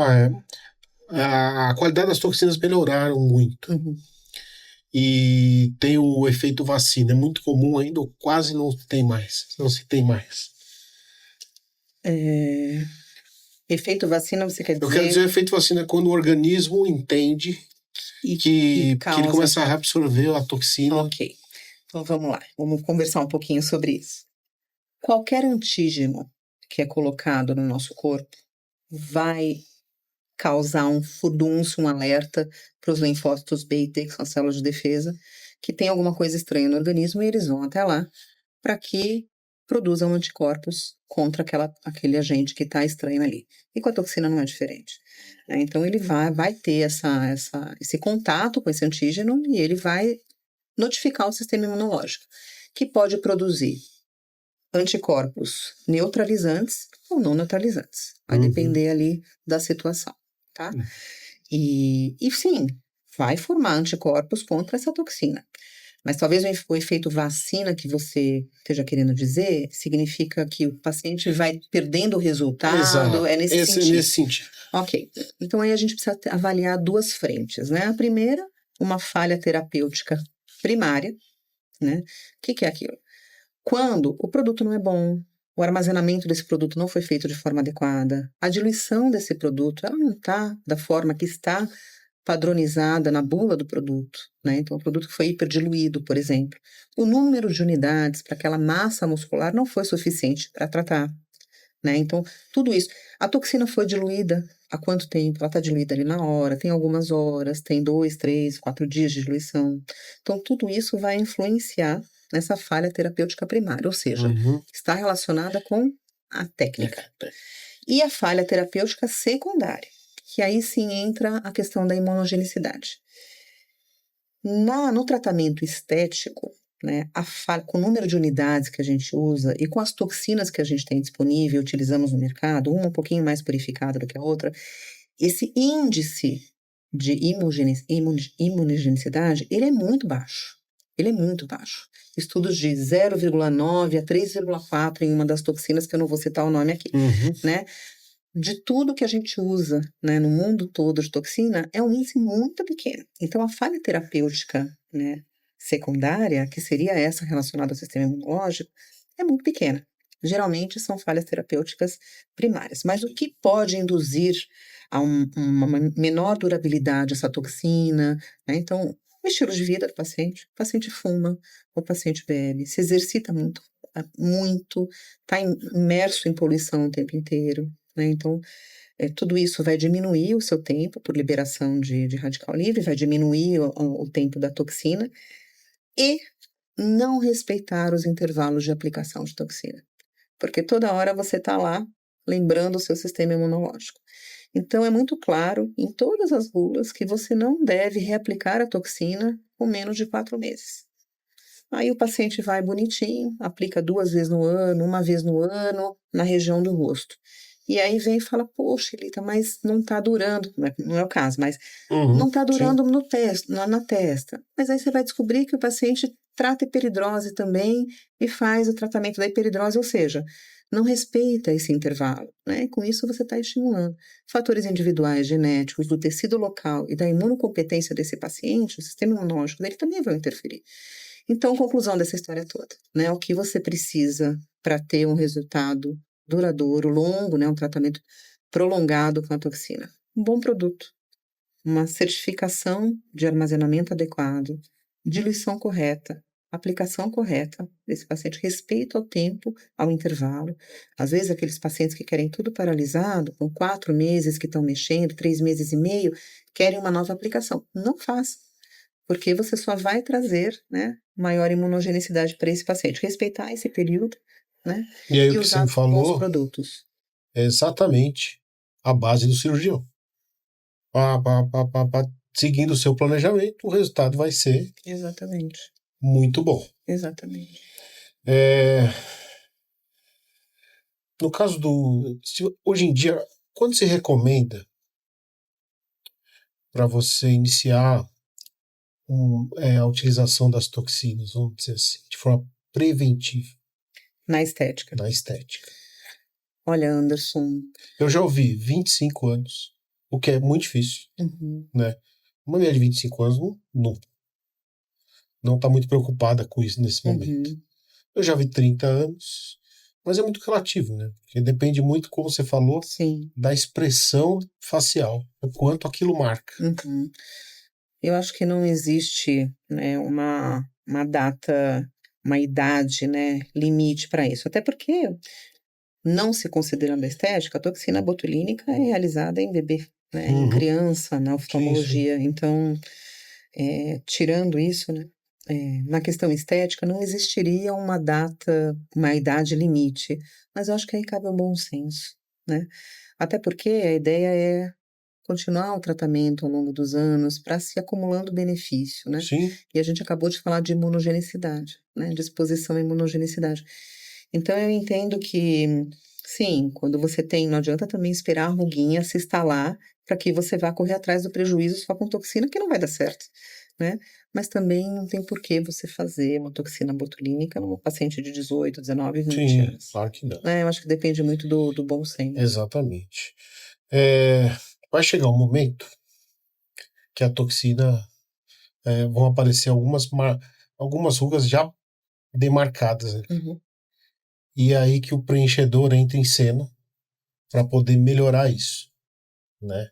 [SPEAKER 1] a qualidade das toxinas melhoraram muito. E tem o efeito vacina, é muito comum ainda, ou quase não se tem mais.
[SPEAKER 2] Efeito vacina, você quer dizer?
[SPEAKER 1] Eu quero dizer efeito vacina é quando o organismo entende que ele começa a reabsorver a toxina.
[SPEAKER 2] Ok, então vamos lá, vamos conversar um pouquinho sobre isso. Qualquer antígeno que é colocado no nosso corpo vai causar um furdúncio, um alerta para os linfócitos B e T, que são as células de defesa, que tem alguma coisa estranha no organismo e eles vão até lá para que produzam anticorpos contra aquele agente que está estranho ali. E com a toxina não é diferente. Então ele vai ter esse contato com esse antígeno e ele vai notificar o sistema imunológico, que pode produzir anticorpos neutralizantes ou não neutralizantes. Vai depender ali da situação, tá? E sim, vai formar anticorpos contra essa toxina. Mas talvez o efeito vacina que você esteja querendo dizer significa que o paciente vai perdendo o resultado,
[SPEAKER 1] Exato.
[SPEAKER 2] é nesse
[SPEAKER 1] É
[SPEAKER 2] sentido.
[SPEAKER 1] nesse sentido.
[SPEAKER 2] Ok, então aí a gente precisa avaliar duas frentes, né? A primeira, uma falha terapêutica primária, né? O que é aquilo? Quando o produto não é bom, o armazenamento desse produto não foi feito de forma adequada, a diluição desse produto, ela não está da forma que está padronizada na bula do produto, né? Então, o produto que foi hiperdiluído, por exemplo. O número de unidades para aquela massa muscular não foi suficiente para tratar, né? Então, tudo isso. A toxina foi diluída há quanto tempo? Ela está diluída ali na hora, tem algumas horas, tem 2, 3, 4 dias de diluição. Então, tudo isso vai influenciar nessa falha terapêutica primária, ou seja, está relacionada com a técnica. E a falha terapêutica secundária, que aí sim entra a questão da imunogenicidade. No tratamento estético, né, com o número de unidades que a gente usa e com as toxinas que a gente tem disponível, utilizamos no mercado, uma um pouquinho mais purificada do que a outra, esse índice de imunogenicidade, ele é muito baixo. Ele é muito baixo. Estudos de 0,9 a 3,4 em uma das toxinas, que eu não vou citar o nome aqui, né? De tudo que a gente usa, né, no mundo todo de toxina, é um índice muito pequeno. Então, a falha terapêutica, né, secundária, que seria essa relacionada ao sistema imunológico, é muito pequena. Geralmente são falhas terapêuticas primárias. Mas o que pode induzir a uma menor durabilidade essa toxina, né? Então, o estilo de vida do paciente. O paciente fuma, o paciente bebe, se exercita muito, está imerso em poluição o tempo inteiro, né? Então, tudo isso vai diminuir o seu tempo por liberação de radical livre, vai diminuir o tempo da toxina e não respeitar os intervalos de aplicação de toxina. Porque toda hora você está lá lembrando o seu sistema imunológico. Então, é muito claro em todas as bulas que você não deve reaplicar a toxina com menos de 4 meses. Aí o paciente vai bonitinho, aplica 2 vezes no ano, 1 vez no ano, na região do rosto. E aí vem e fala, poxa, Elita, mas não está durando, não é o caso, mas não está durando no na testa. Mas aí você vai descobrir que o paciente trata hiperidrose também e faz o tratamento da hiperidrose, ou seja, não respeita esse intervalo, né? E com isso você está estimulando. Fatores individuais, genéticos, do tecido local e da imunocompetência desse paciente, o sistema imunológico dele também vão interferir. Então, conclusão dessa história toda, né? O que você precisa para ter um resultado duradouro, longo, né? Um tratamento prolongado com a toxina. Um bom produto, uma certificação de armazenamento adequado, diluição correta, aplicação correta desse paciente, respeito ao tempo, ao intervalo. Às vezes, aqueles pacientes que querem tudo paralisado, com 4 meses que estão mexendo, 3 meses e meio, querem uma nova aplicação. Não faça, porque você só vai trazer, né, maior imunogenicidade para esse paciente. Respeitar esse período, né,
[SPEAKER 1] e aí o que
[SPEAKER 2] usar
[SPEAKER 1] você me falou
[SPEAKER 2] bons produtos.
[SPEAKER 1] é exatamente a base do cirurgião. Seguindo o seu planejamento, o resultado vai ser
[SPEAKER 2] Exatamente.
[SPEAKER 1] muito bom.
[SPEAKER 2] Exatamente.
[SPEAKER 1] No caso hoje em dia, quando se recomenda para você iniciar a utilização das toxinas, vamos dizer assim, de forma preventiva?
[SPEAKER 2] Na estética.
[SPEAKER 1] Na estética.
[SPEAKER 2] Olha, Anderson.
[SPEAKER 1] Eu já ouvi 25 anos, o que é muito difícil, né? Uma mulher de 25 anos não está muito preocupada com isso nesse momento. Eu já vi 30 anos, mas é muito relativo, né? Porque depende muito, como você falou,
[SPEAKER 2] Sim,
[SPEAKER 1] da expressão facial, o quanto aquilo marca.
[SPEAKER 2] Eu acho que não existe, né, uma data, uma idade, né, limite para isso. Até porque, não se considerando a estética, a toxina botulínica é realizada em bebê, né, em criança, na oftalmologia. Sim. Então, tirando isso, né, na questão estética, não existiria uma data, uma idade limite. Mas eu acho que aí cabe um bom senso, né? Até porque a ideia é continuar o tratamento ao longo dos anos para se acumulando benefício, né?
[SPEAKER 1] Sim.
[SPEAKER 2] E a gente acabou de falar de imunogenicidade, né? De exposição à imunogenicidade. Então, eu entendo que, sim, quando você tem, não adianta também esperar a ruguinha se instalar para que você vá correr atrás do prejuízo só com toxina, que não vai dar certo. né? Mas também não tem por que você fazer uma toxina botulínica num paciente de 18, 19, 20
[SPEAKER 1] Sim,
[SPEAKER 2] anos.
[SPEAKER 1] claro que não.
[SPEAKER 2] Eu acho que depende muito do bom senso.
[SPEAKER 1] Exatamente. Vai chegar um momento que a toxina vão aparecer algumas rugas já demarcadas, né?
[SPEAKER 2] Uhum.
[SPEAKER 1] E é aí que o preenchedor entra em cena para poder melhorar isso, né?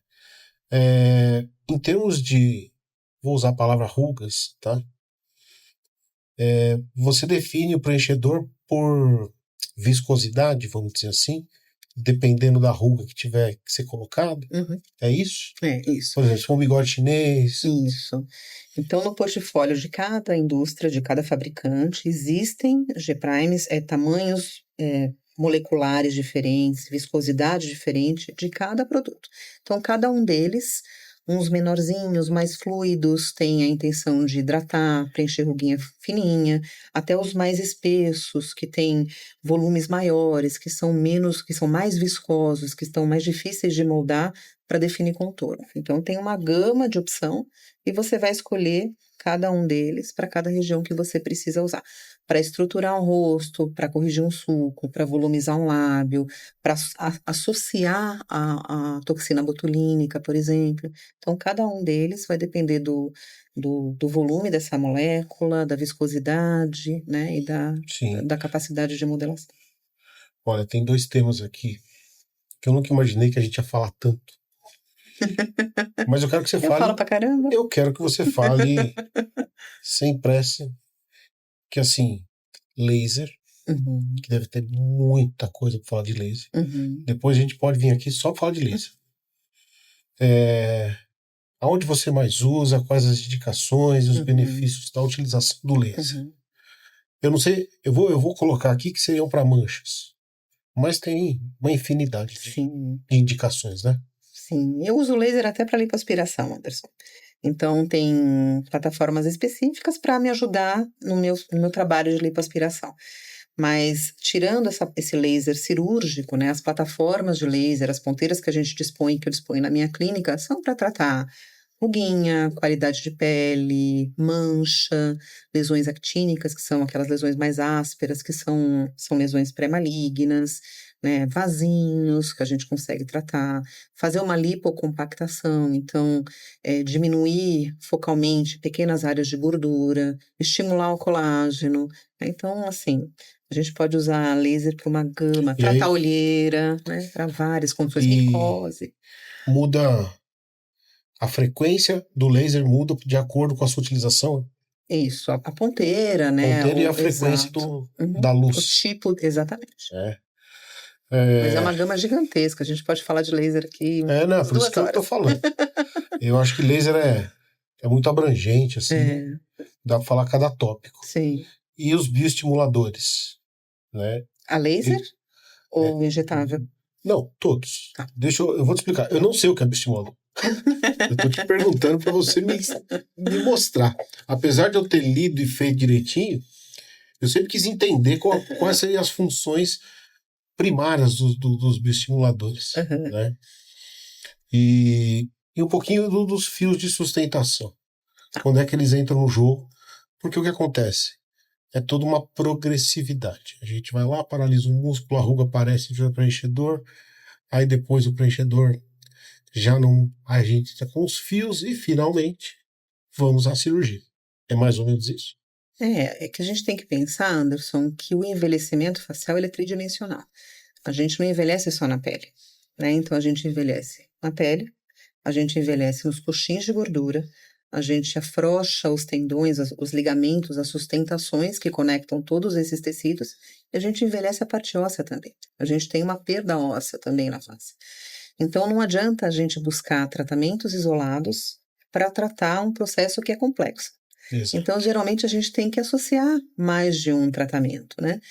[SPEAKER 1] Em termos de, vou usar a palavra rugas, tá? Você define o preenchedor por viscosidade, vamos dizer assim, dependendo da ruga que tiver que ser colocado.
[SPEAKER 2] Uhum.
[SPEAKER 1] É isso?
[SPEAKER 2] É isso.
[SPEAKER 1] Por exemplo, se for um bigode chinês.
[SPEAKER 2] Isso. Então, no portfólio de cada indústria, de cada fabricante, existem G-Primes, tamanhos moleculares diferentes, viscosidade diferente de cada produto. Então, cada um deles, uns menorzinhos, mais fluidos, tem a intenção de hidratar, preencher ruguinha fininha, até os mais espessos, que têm volumes maiores, que são mais viscosos, que estão mais difíceis de moldar para definir contorno. Então, tem uma gama de opção e você vai escolher cada um deles para cada região que você precisa usar. Para estruturar um rosto, para corrigir um sulco, para volumizar um lábio, para associar a toxina botulínica, por exemplo. Então, cada um deles vai depender do volume dessa molécula, da viscosidade, né, e
[SPEAKER 1] Sim.
[SPEAKER 2] da capacidade de modelação.
[SPEAKER 1] Olha, tem 2 temas aqui que eu nunca imaginei que a gente ia falar tanto. Mas eu quero que você
[SPEAKER 2] Eu
[SPEAKER 1] fale.
[SPEAKER 2] falo pra caramba.
[SPEAKER 1] Eu quero que você fale sem pressa, que assim, laser,
[SPEAKER 2] Uhum,
[SPEAKER 1] que deve ter muita coisa para falar de laser.
[SPEAKER 2] uhum,
[SPEAKER 1] Depois a gente pode vir aqui só pra falar de laser. Aonde você mais usa, quais as indicações e os
[SPEAKER 2] uhum,
[SPEAKER 1] benefícios da utilização do laser.
[SPEAKER 2] uhum.
[SPEAKER 1] Eu não sei, eu vou colocar aqui que seriam para manchas, mas tem uma infinidade
[SPEAKER 2] Sim,
[SPEAKER 1] de indicações, né?
[SPEAKER 2] sim. Eu uso laser até para lipoaspiração, Anderson. Então, tem plataformas específicas para me ajudar no meu trabalho de lipoaspiração. Mas, tirando esse laser cirúrgico, né, as plataformas de laser, as ponteiras que que eu disponho na minha clínica, são para tratar ruguinha, qualidade de pele, mancha, lesões actínicas, que são aquelas lesões mais ásperas, que são lesões pré-malignas, né, vasinhos que a gente consegue tratar, fazer uma lipocompactação, então diminuir focalmente pequenas áreas de gordura, estimular o colágeno. Então, assim, a gente pode usar laser para uma gama,
[SPEAKER 1] E
[SPEAKER 2] tratar
[SPEAKER 1] aí,
[SPEAKER 2] a olheira, né, para várias condições,
[SPEAKER 1] e
[SPEAKER 2] micose.
[SPEAKER 1] muda a frequência do laser muda de acordo com a sua utilização,
[SPEAKER 2] Isso, a ponteira, né?
[SPEAKER 1] ponteira e a frequência
[SPEAKER 2] Exato.
[SPEAKER 1] da
[SPEAKER 2] O
[SPEAKER 1] luz.
[SPEAKER 2] tipo, exatamente.
[SPEAKER 1] É,
[SPEAKER 2] Mas é
[SPEAKER 1] é,
[SPEAKER 2] uma gama gigantesca. A gente pode falar de laser aqui
[SPEAKER 1] não,
[SPEAKER 2] umas
[SPEAKER 1] por isso
[SPEAKER 2] duas
[SPEAKER 1] que eu tô
[SPEAKER 2] horas.
[SPEAKER 1] falando. Eu acho que laser é muito abrangente, assim,
[SPEAKER 2] É,
[SPEAKER 1] dá pra falar cada tópico.
[SPEAKER 2] sim.
[SPEAKER 1] E os bioestimuladores, né?
[SPEAKER 2] A laser
[SPEAKER 1] E- é,
[SPEAKER 2] ou injetável?
[SPEAKER 1] não, todos.
[SPEAKER 2] Tá.
[SPEAKER 1] Eu vou te explicar. Eu não sei o que é bioestimulador. Eu tô te perguntando para você me mostrar. Apesar de eu ter lido e feito direitinho, eu sempre quis entender quais seriam as funções primárias dos bioestimuladores,
[SPEAKER 2] Aham.
[SPEAKER 1] né? E um pouquinho dos fios de sustentação. Quando é que eles entram no jogo? Porque o que acontece? É toda uma progressividade. A gente vai lá, paralisa o músculo, a ruga aparece no preenchedor, aí depois o preenchedor já não. A gente está com os fios e finalmente vamos à cirurgia. É mais ou menos isso.
[SPEAKER 2] É que a gente tem que pensar, Anderson, que o envelhecimento facial ele é tridimensional. A gente não envelhece só na pele, né? Então a gente envelhece na pele, a gente envelhece nos coxins de gordura, a gente afrouxa os tendões, os ligamentos, as sustentações que conectam todos esses tecidos, e a gente envelhece a parte óssea também. A gente tem uma perda óssea também na face. Então não adianta a gente buscar tratamentos isolados para tratar um processo que é complexo.
[SPEAKER 1] Exato.
[SPEAKER 2] Então, geralmente, a gente tem que associar mais de um tratamento, né?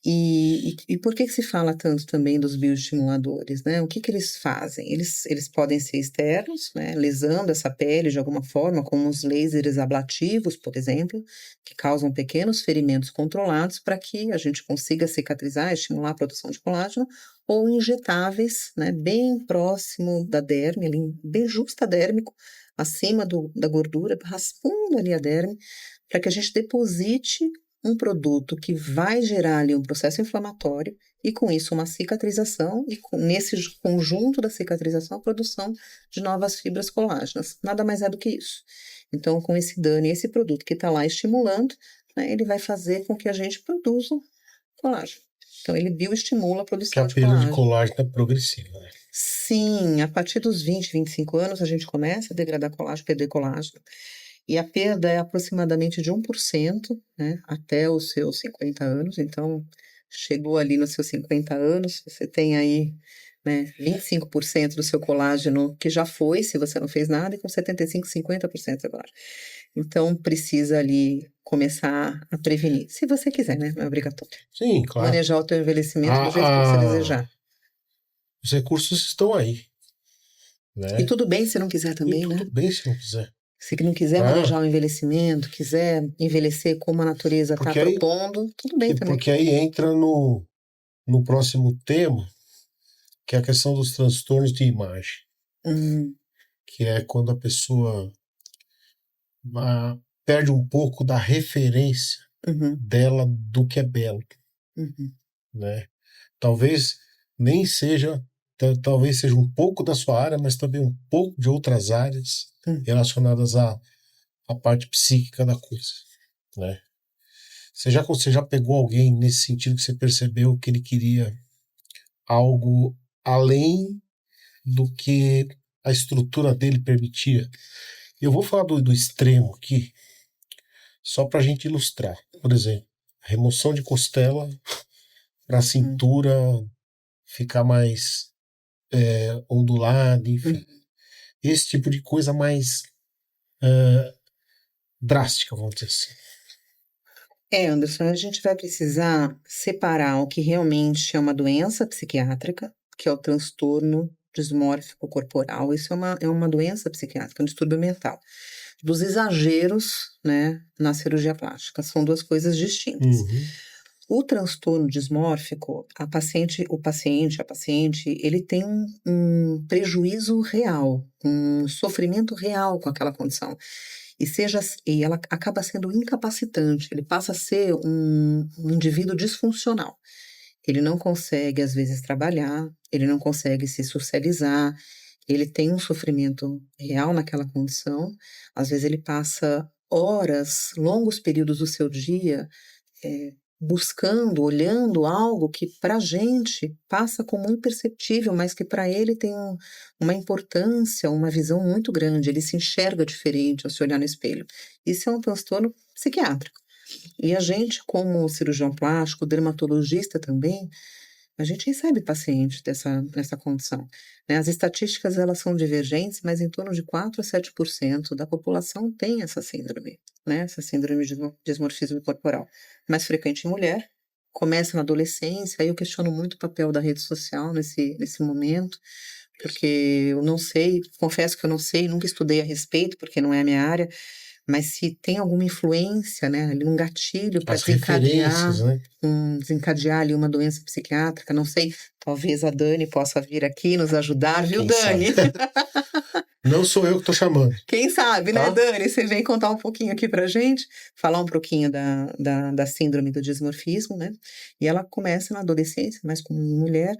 [SPEAKER 2] E por que se fala tanto também dos bioestimuladores, né? O que eles fazem? Eles podem ser externos, né? Lesando essa pele de alguma forma, como os lasers ablativos, por exemplo, que causam pequenos ferimentos controlados para que a gente consiga cicatrizar, estimular a produção de colágeno, ou injetáveis, né? Bem próximo da derme, ali, bem justadérmico, acima da gordura, raspando ali a derme, para que a gente deposite um produto que vai gerar ali um processo inflamatório e com isso uma cicatrização e nesse conjunto da cicatrização a produção de novas fibras colágenas. Nada mais é do que isso. Então, com esse dano e esse produto que está lá estimulando, né, ele vai fazer com que a gente produza colágeno. Então, ele bioestimula a
[SPEAKER 1] Que
[SPEAKER 2] produção
[SPEAKER 1] a
[SPEAKER 2] de
[SPEAKER 1] perda de
[SPEAKER 2] colágeno.
[SPEAKER 1] colágeno é progressiva, né?
[SPEAKER 2] Sim, a partir dos 20, 25 anos, a gente começa a degradar colágeno, perder colágeno. E a perda é aproximadamente de 1%, né, até os seus 50 anos. Então, chegou ali nos seus 50 anos, você tem aí, né, 25% do seu colágeno que já foi, se você não fez nada, e com 75, 50% agora. Então, precisa ali começar a prevenir. Se você quiser, né? Não é obrigatório.
[SPEAKER 1] Sim, claro.
[SPEAKER 2] Manejar o teu envelhecimento do jeito que você desejar.
[SPEAKER 1] Os recursos estão aí, né?
[SPEAKER 2] E tudo bem se não quiser também, né?
[SPEAKER 1] Tudo bem se não quiser.
[SPEAKER 2] Se não quiser manejar o envelhecimento, quiser envelhecer como a natureza está propondo, tudo bem também.
[SPEAKER 1] Porque aí entra no próximo tema, que é a questão dos transtornos de imagem. Que é quando a pessoa perde um pouco da referência dela do que é belo. Né? Talvez nem seja, talvez seja um pouco da sua área, mas também um pouco de outras áreas relacionadas à parte psíquica da coisa, né? Você já pegou alguém nesse sentido que você percebeu que ele queria algo além do que a estrutura dele permitia? Eu vou falar do extremo aqui, só para a gente ilustrar. Por exemplo, remoção de costela para a cintura ficar mais ondulada, enfim. Esse tipo de coisa mais drástica, vamos dizer assim.
[SPEAKER 2] Anderson, a gente vai precisar separar o que realmente é uma doença psiquiátrica, que é o transtorno dismórfico corporal. Isso é uma doença psiquiátrica, um distúrbio mental. Dos exageros, né, na cirurgia plástica. São duas coisas distintas. O transtorno dismórfico, a paciente, ele tem um prejuízo real, um sofrimento real com aquela condição. E ela acaba sendo incapacitante, ele passa a ser um indivíduo disfuncional. Ele não consegue, às vezes, trabalhar, ele não consegue se socializar, ele tem um sofrimento real naquela condição. Às vezes ele passa horas, longos períodos do seu dia buscando, olhando algo que para a gente passa como imperceptível, mas que para ele tem uma importância, uma visão muito grande. Ele se enxerga diferente ao se olhar no espelho. Isso é um transtorno psiquiátrico. E a gente, como cirurgião plástico, dermatologista também, a gente recebe pacientes nessa condição. Né? As estatísticas elas são divergentes, mas em torno de 4 a 7% da população tem essa síndrome, né? Essa síndrome de dismorfismo corporal. Mais frequente em mulher, começa na adolescência, aí eu questiono muito o papel da rede social nesse momento, porque eu não sei, confesso que eu não sei, nunca estudei a respeito, porque não é a minha área, mas se tem alguma influência, né, ali um gatilho para desencadear,
[SPEAKER 1] né?
[SPEAKER 2] Desencadear ali uma doença psiquiátrica, não sei, talvez a Dani possa vir aqui nos ajudar, viu,
[SPEAKER 1] Quem
[SPEAKER 2] Dani?
[SPEAKER 1] Não sou eu que estou chamando.
[SPEAKER 2] Quem sabe, né, Dani? Você vem contar um pouquinho aqui pra gente, falar um pouquinho da síndrome do dismorfismo, né? E ela começa na adolescência, mas como mulher,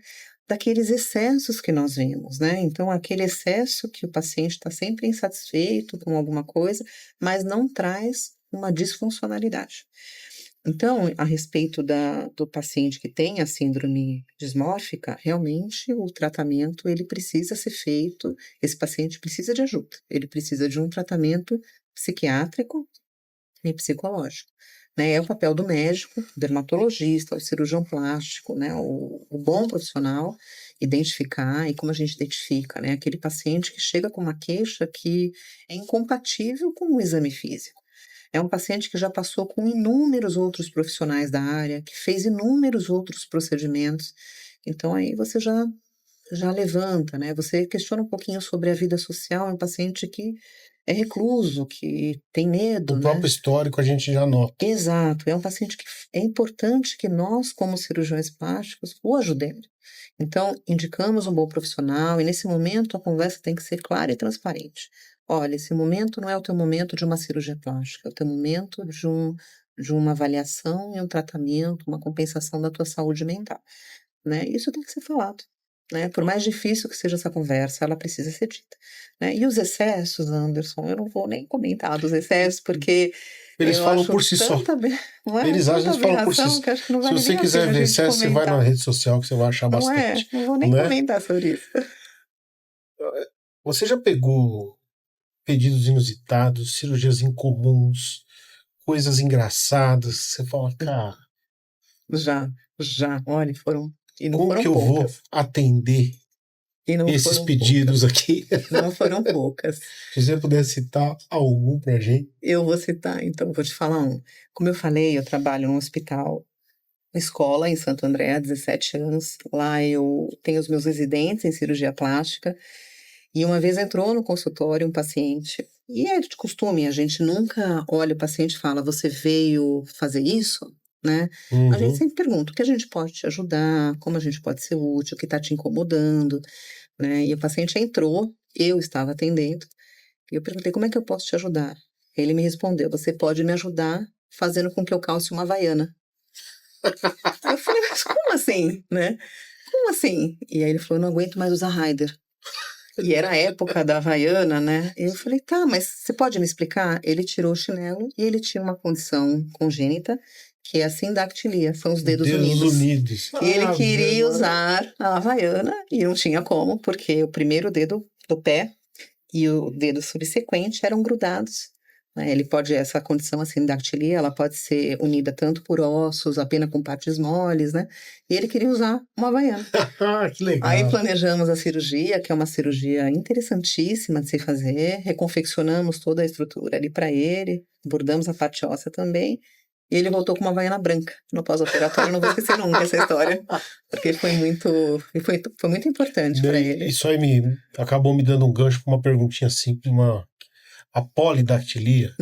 [SPEAKER 2] daqueles excessos que nós vemos, né? Então, aquele excesso que o paciente está sempre insatisfeito com alguma coisa, mas não traz uma disfuncionalidade. Então, a respeito do paciente que tem a síndrome dismórfica, realmente o tratamento ele precisa ser feito, esse paciente precisa de ajuda, ele precisa de um tratamento psiquiátrico e psicológico. Né? É o papel do médico, dermatologista, o cirurgião plástico, né? O bom profissional, identificar, e como a gente identifica, né? Aquele paciente que chega com uma queixa que é incompatível com o exame físico. É um paciente que já passou com inúmeros outros profissionais da área, que fez inúmeros outros procedimentos. Então, aí você já levanta, né? Você questiona um pouquinho sobre a vida social, é um paciente que é recluso, que tem medo,
[SPEAKER 1] O próprio histórico a gente já nota.
[SPEAKER 2] Exato, é um paciente que é importante que nós, como cirurgiões plásticos, o ajudemos. Então, indicamos um bom profissional e nesse momento a conversa tem que ser clara e transparente. olha, esse momento não é o teu momento de uma cirurgia plástica, é o teu momento de uma avaliação e um tratamento, uma compensação da tua saúde mental, né? Isso tem que ser falado, né? Por mais difícil que seja essa conversa, ela precisa ser dita, né? E os excessos, Anderson, eu não vou nem comentar dos excessos, porque
[SPEAKER 1] Eles
[SPEAKER 2] eu
[SPEAKER 1] falam
[SPEAKER 2] acho
[SPEAKER 1] por si só.
[SPEAKER 2] não é?
[SPEAKER 1] Eles
[SPEAKER 2] Tanta
[SPEAKER 1] falam por si
[SPEAKER 2] aberração
[SPEAKER 1] só.
[SPEAKER 2] que acho que não
[SPEAKER 1] Se
[SPEAKER 2] vale
[SPEAKER 1] você
[SPEAKER 2] nem a
[SPEAKER 1] quiser
[SPEAKER 2] pena a
[SPEAKER 1] ver
[SPEAKER 2] gente
[SPEAKER 1] excesso, você vai na
[SPEAKER 2] comentar.
[SPEAKER 1] rede social que você vai achar
[SPEAKER 2] Não é?
[SPEAKER 1] bastante.
[SPEAKER 2] Não vou nem
[SPEAKER 1] Né?
[SPEAKER 2] comentar sobre isso.
[SPEAKER 1] Você já pegou pedidos inusitados, cirurgias incomuns, coisas engraçadas? Você fala, cara,
[SPEAKER 2] Já. Olha, e não
[SPEAKER 1] como que
[SPEAKER 2] foram
[SPEAKER 1] eu vou
[SPEAKER 2] poucas.
[SPEAKER 1] atender
[SPEAKER 2] E não
[SPEAKER 1] esses
[SPEAKER 2] foram
[SPEAKER 1] pedidos
[SPEAKER 2] poucas.
[SPEAKER 1] aqui?
[SPEAKER 2] Não foram poucas.
[SPEAKER 1] Se você puder citar algum pra gente.
[SPEAKER 2] Eu vou citar, então, vou te falar um. Como eu falei, eu trabalho num hospital, uma escola em Santo André há 17 anos. Lá eu tenho os meus residentes em cirurgia plástica. E uma vez entrou no consultório um paciente, e é de costume, a gente nunca olha o paciente e fala, você veio fazer isso? Né? A gente
[SPEAKER 1] Uhum.
[SPEAKER 2] sempre pergunta o que a gente pode te ajudar, como a gente pode ser útil, o que está te incomodando, né? E o paciente entrou, eu estava atendendo, e eu perguntei, como é que eu posso te ajudar? Ele me respondeu, você pode me ajudar fazendo com que eu calce uma havaiana. Eu falei, mas como assim, né? Como assim? E aí ele falou, eu não aguento mais usar Raider. E era a época da Havaiana, né? E eu falei, tá, mas você pode me explicar? Ele tirou o chinelo e ele tinha uma condição congênita, que é a sindactilia, são os dedos unidos. E ele queria usar a Havaiana e não tinha como, porque o primeiro dedo do pé e o dedo subsequente eram grudados. Né? Essa condição assim, dactilia, ela pode ser unida tanto por ossos, apenas com partes moles, né? E ele queria usar uma havaiana.
[SPEAKER 1] Que legal.
[SPEAKER 2] Aí planejamos a cirurgia, que é uma cirurgia interessantíssima de se fazer, reconfeccionamos toda a estrutura ali para ele, bordamos a parte óssea também, e ele voltou com uma havaiana branca no pós-operatório. Não vou esquecer nunca essa história, porque foi muito importante para ele.
[SPEAKER 1] Isso aí acabou me dando um gancho para uma perguntinha simples, a polidactilia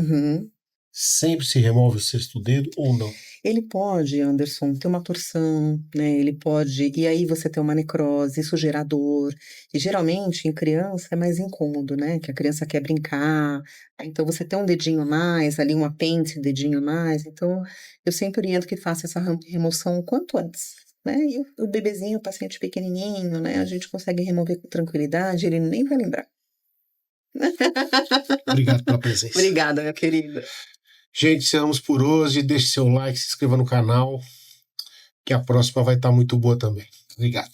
[SPEAKER 1] sempre se remove o sexto dedo ou não?
[SPEAKER 2] Ele pode, Anderson, ter uma torção, né? Ele pode, e aí você tem uma necrose, isso gera dor. E geralmente em criança é mais incômodo, né? Que a criança quer brincar, então você tem um dedinho a mais, ali um apêndice, dedinho a mais. Então eu sempre oriento que faça essa remoção o quanto antes. Né? E o bebezinho, o paciente pequenininho, né? A gente consegue remover com tranquilidade, ele nem vai lembrar.
[SPEAKER 1] Obrigado pela presença.
[SPEAKER 2] Obrigada, minha querida.
[SPEAKER 1] Gente, encerramos por hoje. Deixe seu like, se inscreva no canal, que a próxima vai estar muito boa também. Obrigado.